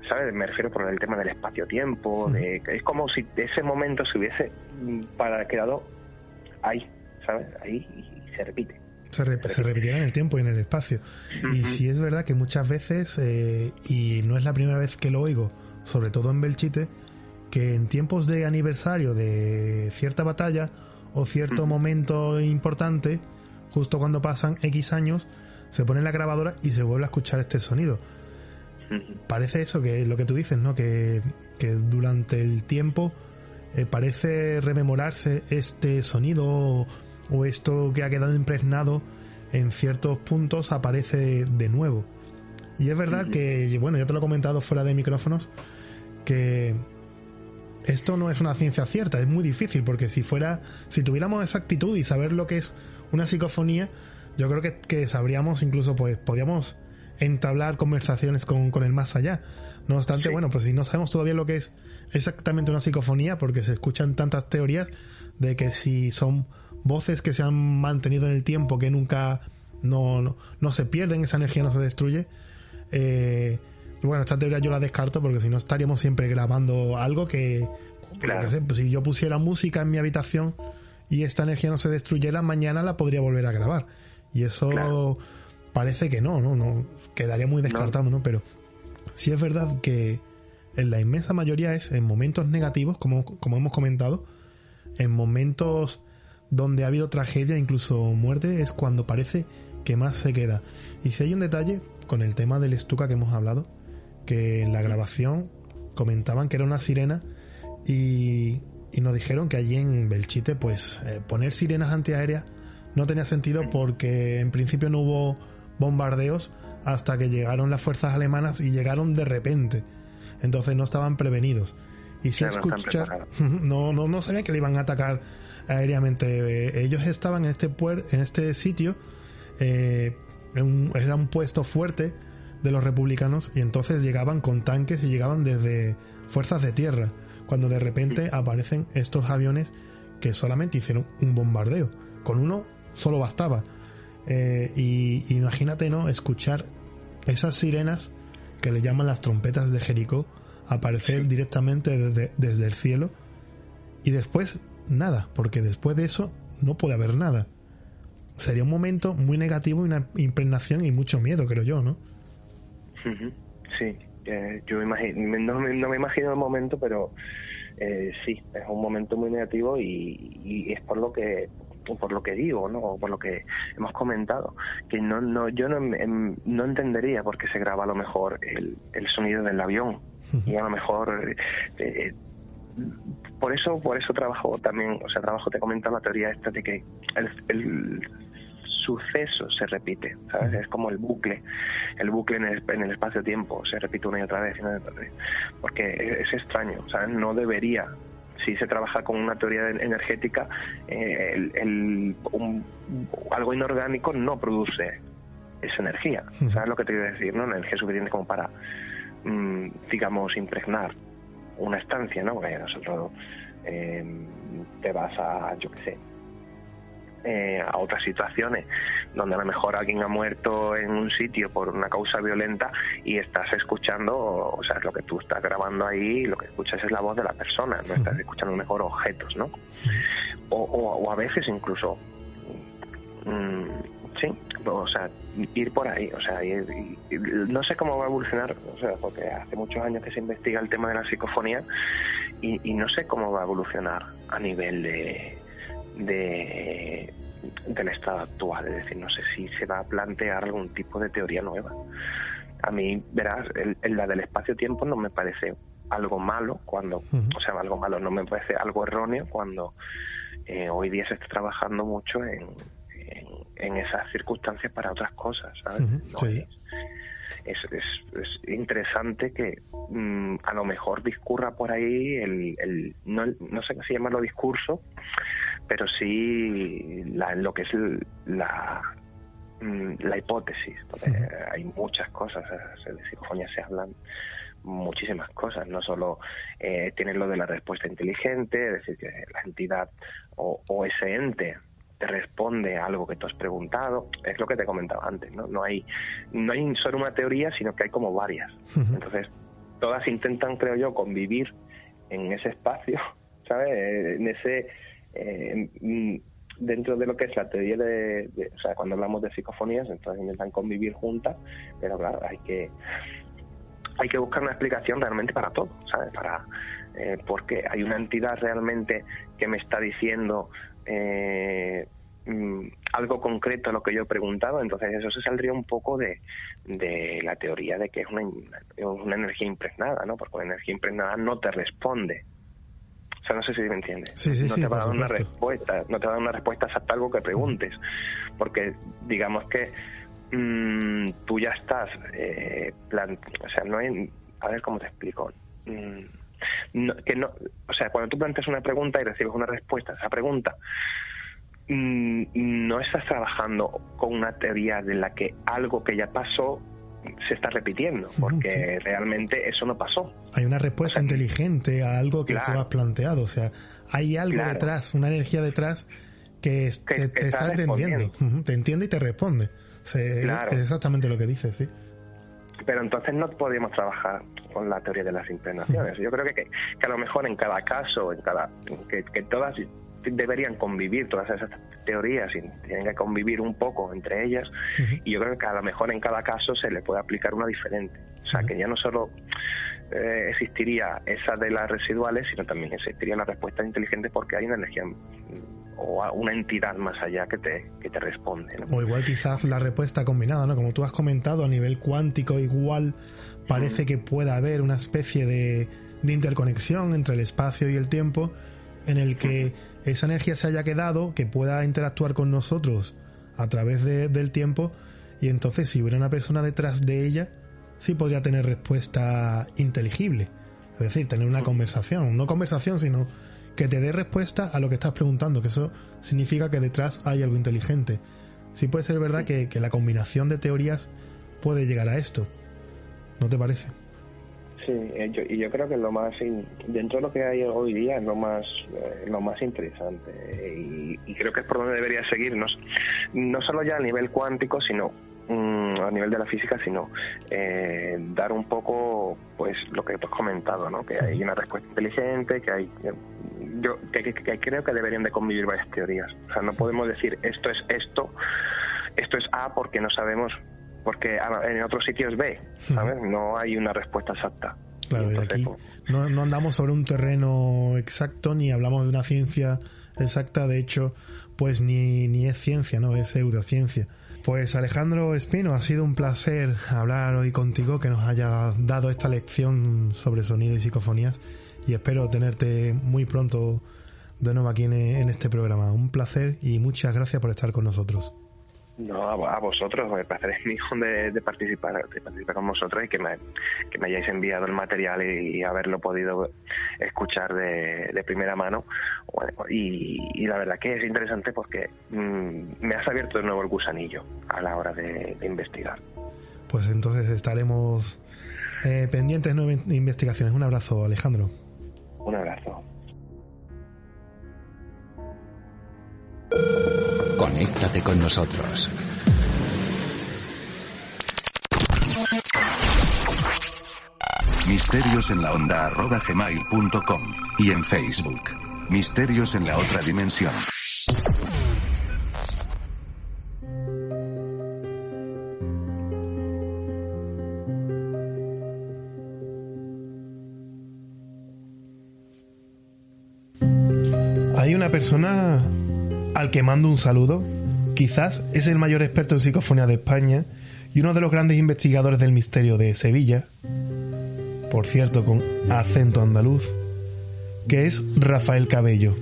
¿sabes? Me refiero por el tema del espacio-tiempo, es como si ese momento se hubiese quedado ahí, ¿sabes? Ahí, y se repite. Se repitiera en el tiempo y en el espacio. Uh-huh. Y sí es verdad que muchas veces, y no es la primera vez que lo oigo, sobre todo en Belchite, que en tiempos de aniversario de cierta batalla o cierto momento importante, justo cuando pasan X años, se pone la grabadora y se vuelve a escuchar este sonido. Parece eso, que es lo que tú dices, ¿no? Que durante el tiempo parece rememorarse este sonido o esto que ha quedado impregnado en ciertos puntos aparece de nuevo. Y es verdad que, bueno, ya te lo he comentado fuera de micrófonos, que esto no es una ciencia cierta, es muy difícil, porque si tuviéramos exactitud y saber lo que es una psicofonía, yo creo que sabríamos, incluso pues podríamos entablar conversaciones con el más allá. No obstante, bueno, pues si no sabemos todavía lo que es exactamente una psicofonía, porque se escuchan tantas teorías de que si son voces que se han mantenido en el tiempo, que nunca no se pierden, esa energía no se destruye, bueno, esta teoría yo la descarto, porque si no estaríamos siempre grabando algo que claro, que sé, pues si yo pusiera música en mi habitación y esta energía no se destruyera, mañana la podría volver a grabar, y eso claro, parece que no quedaría muy descartado, ¿no? Pero sí es verdad que en la inmensa mayoría es en momentos negativos, como hemos comentado, en momentos donde ha habido tragedia, incluso muerte, es cuando parece que más se queda. Y si hay un detalle con el tema del Stuka que hemos hablado, que en la grabación comentaban que era una sirena y nos dijeron que allí en Belchite pues poner sirenas antiaéreas no tenía sentido porque en principio no hubo bombardeos hasta que llegaron las fuerzas alemanas y llegaron de repente, entonces no estaban prevenidos. Y si escuchar, no sabían que le iban a atacar aéreamente. Ellos estaban en este sitio, era un puesto fuerte de los republicanos, y entonces llegaban con tanques y llegaban desde fuerzas de tierra, cuando de repente aparecen estos aviones que solamente hicieron un bombardeo. Con uno solo bastaba. Y imagínate, ¿no?, escuchar esas sirenas que le llaman las trompetas de Jericó aparecer directamente desde el cielo, y después nada, porque después de eso no puede haber nada. Sería un momento muy negativo, una impregnación y mucho miedo, creo yo, ¿no? Sí, yo no me imagino el momento, pero sí, es un momento muy negativo y es por lo que digo, ¿no? O por lo que hemos comentado, que yo no entendería por qué se graba a lo mejor el sonido del avión, y a lo mejor por eso trabajo también, te he comentado la teoría esta de que el suceso se repite, ¿sabes? Es como el bucle en el espacio-tiempo, se repite una y otra vez, porque es extraño, ¿sabes? No debería. Si se trabaja con una teoría energética, algo inorgánico no produce esa energía. ¿Sabes lo que te quiero decir? ¿No? Energía suficiente como para, digamos, impregnar una estancia, ¿no? Porque nosotros te vas a, yo qué sé, a otras situaciones donde a lo mejor alguien ha muerto en un sitio por una causa violenta y estás escuchando, o sea, lo que tú estás grabando ahí, lo que escuchas es la voz de la persona, no estás escuchando mejor objetos, ¿no? O a veces incluso sí, o sea, ir por ahí, o sea, no sé cómo va a evolucionar, o sea, porque hace muchos años que se investiga el tema de la psicofonía y no sé cómo va a evolucionar a nivel del estado actual, es decir, no sé si se va a plantear algún tipo de teoría nueva. A mí, verás, la del espacio-tiempo no me parece algo malo cuando, o sea, algo malo, no me parece algo erróneo cuando hoy día se está trabajando mucho en esas circunstancias para otras cosas, ¿sabes? Sí. Es interesante que a lo mejor discurra por ahí no sé qué se llama, discurso, pero sí lo que es la hipótesis, porque hay muchas cosas, de psicofonía se hablan muchísimas cosas, no solo tienes lo de la respuesta inteligente, es decir, que la entidad o ese ente te responde a algo que tú has preguntado, es lo que te comentaba antes, no hay solo una teoría, sino que hay como varias. Entonces todas intentan, creo yo, convivir en ese espacio, ¿sabes? En ese dentro de lo que es la teoría o sea, cuando hablamos de psicofonías, entonces intentan convivir juntas, pero claro, hay que buscar una explicación realmente para todo, ¿sabes? Porque hay una entidad realmente que me está diciendo algo concreto a lo que yo he preguntado, entonces eso se saldría un poco de la teoría de que es una energía impregnada, ¿no? Porque una energía impregnada no te responde. O sea, no sé si me entiendes. Sí, no te va a dar una respuesta, no te va a dar una respuesta exacta a algo que preguntes, porque digamos que tú ya estás o sea, no hay, a ver cómo te explico. O sea, cuando tú planteas una pregunta y recibes una respuesta a esa pregunta, no estás trabajando con una teoría de la que algo que ya pasó se está repitiendo, porque realmente eso no pasó. Hay una respuesta inteligente a algo que tú has planteado, o sea, hay algo detrás, una energía detrás que te está entendiendo, te entiende y te responde. Es exactamente lo que dices, sí. Pero entonces no podríamos trabajar con la teoría de las impregnaciones. Yo creo que a lo mejor en cada caso, que todas deberían convivir, todas esas teorías, y tienen que convivir un poco entre ellas, y yo creo que a lo mejor en cada caso se le puede aplicar una diferente. O sea, que ya no solo existiría esa de las residuales, sino también existiría la respuesta inteligente, porque hay una energía o a una entidad más allá que te responde, ¿no? O igual quizás la respuesta combinada, ¿no? Como tú has comentado, a nivel cuántico igual parece que pueda haber una especie de interconexión entre el espacio y el tiempo en el que esa energía se haya quedado, que pueda interactuar con nosotros a través del tiempo, y entonces si hubiera una persona detrás de ella, sí podría tener respuesta inteligible. Es decir, tener una conversación, no conversación, sino que te dé respuesta a lo que estás preguntando, que eso significa que detrás hay algo inteligente. Sí puede ser verdad que la combinación de teorías puede llegar a esto. ¿No te parece? Sí, yo creo que lo más, dentro de lo que hay hoy día, es lo más interesante, y creo que es por donde debería seguirnos, no solo ya a nivel cuántico, sino a nivel de la física, sino dar un poco, pues, lo que tú has comentado, ¿no? Que hay una respuesta inteligente, que hay, que creo que deberían de convivir varias teorías. O sea, no podemos decir esto es A porque no sabemos, porque en otros sitios B, ¿sabes? No hay una respuesta exacta. Claro, y aquí no andamos sobre un terreno exacto, ni hablamos de una ciencia exacta. De hecho, pues ni es ciencia, ¿no? Es pseudociencia. Pues Alejandro Espino, ha sido un placer hablar hoy contigo, que nos haya dado esta lección sobre sonido y psicofonías, y espero tenerte muy pronto de nuevo aquí en este programa. Un placer y muchas gracias por estar con nosotros. No, a vosotros, el placer es mío de participar con vosotros, y que me hayáis enviado el material y haberlo podido escuchar de primera mano. Y la verdad que es interesante porque me has abierto de nuevo el gusanillo a la hora de investigar. Pues entonces estaremos pendientes de nuevas investigaciones. Un abrazo, Alejandro. Un abrazo. Conéctate con nosotros. misteriosenlaonda@gmail.com y en Facebook. Misterios en la otra dimensión. Hay una persona al que mando un saludo. Quizás es el mayor experto en psicofonía de España y uno de los grandes investigadores del misterio de Sevilla, por cierto con acento andaluz, que es Rafael Cabello.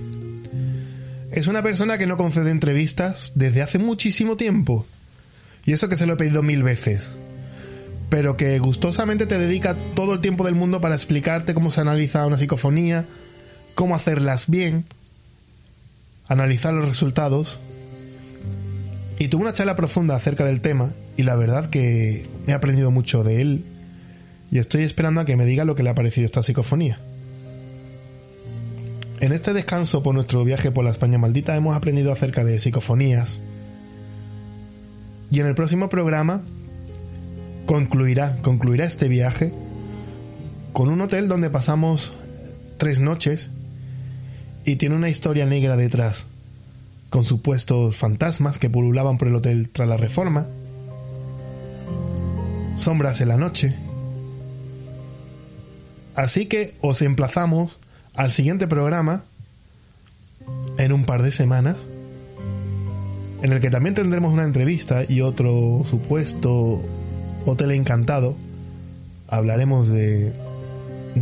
Es una persona que no concede entrevistas desde hace muchísimo tiempo, y eso que se lo he pedido 1000 veces, pero que gustosamente te dedica todo el tiempo del mundo para explicarte cómo se analiza una psicofonía, cómo hacerlas bien, analizar los resultados, y tuve una charla profunda acerca del tema, y la verdad que he aprendido mucho de él, y estoy esperando a que me diga lo que le ha parecido esta psicofonía. En este descanso por nuestro viaje por la España maldita hemos aprendido acerca de psicofonías, y en el próximo programa concluirá este viaje con un hotel donde pasamos 3 noches y tiene una historia negra detrás, con supuestos fantasmas que pululaban por el hotel tras la reforma, sombras en la noche. Así que os emplazamos al siguiente programa en un par de semanas, en el que también tendremos una entrevista y otro supuesto hotel encantado. Hablaremos de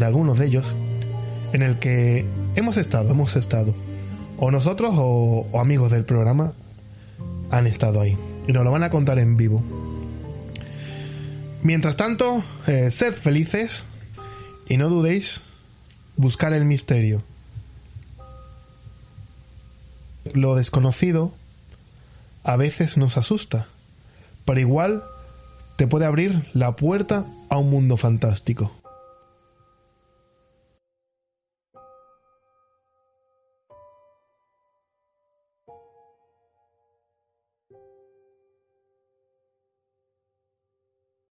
algunos de ellos, en el que hemos estado, o nosotros o amigos del programa han estado ahí, y nos lo van a contar en vivo. Mientras tanto, sed felices y no dudéis buscar el misterio. Lo desconocido a veces nos asusta, pero igual te puede abrir la puerta a un mundo fantástico.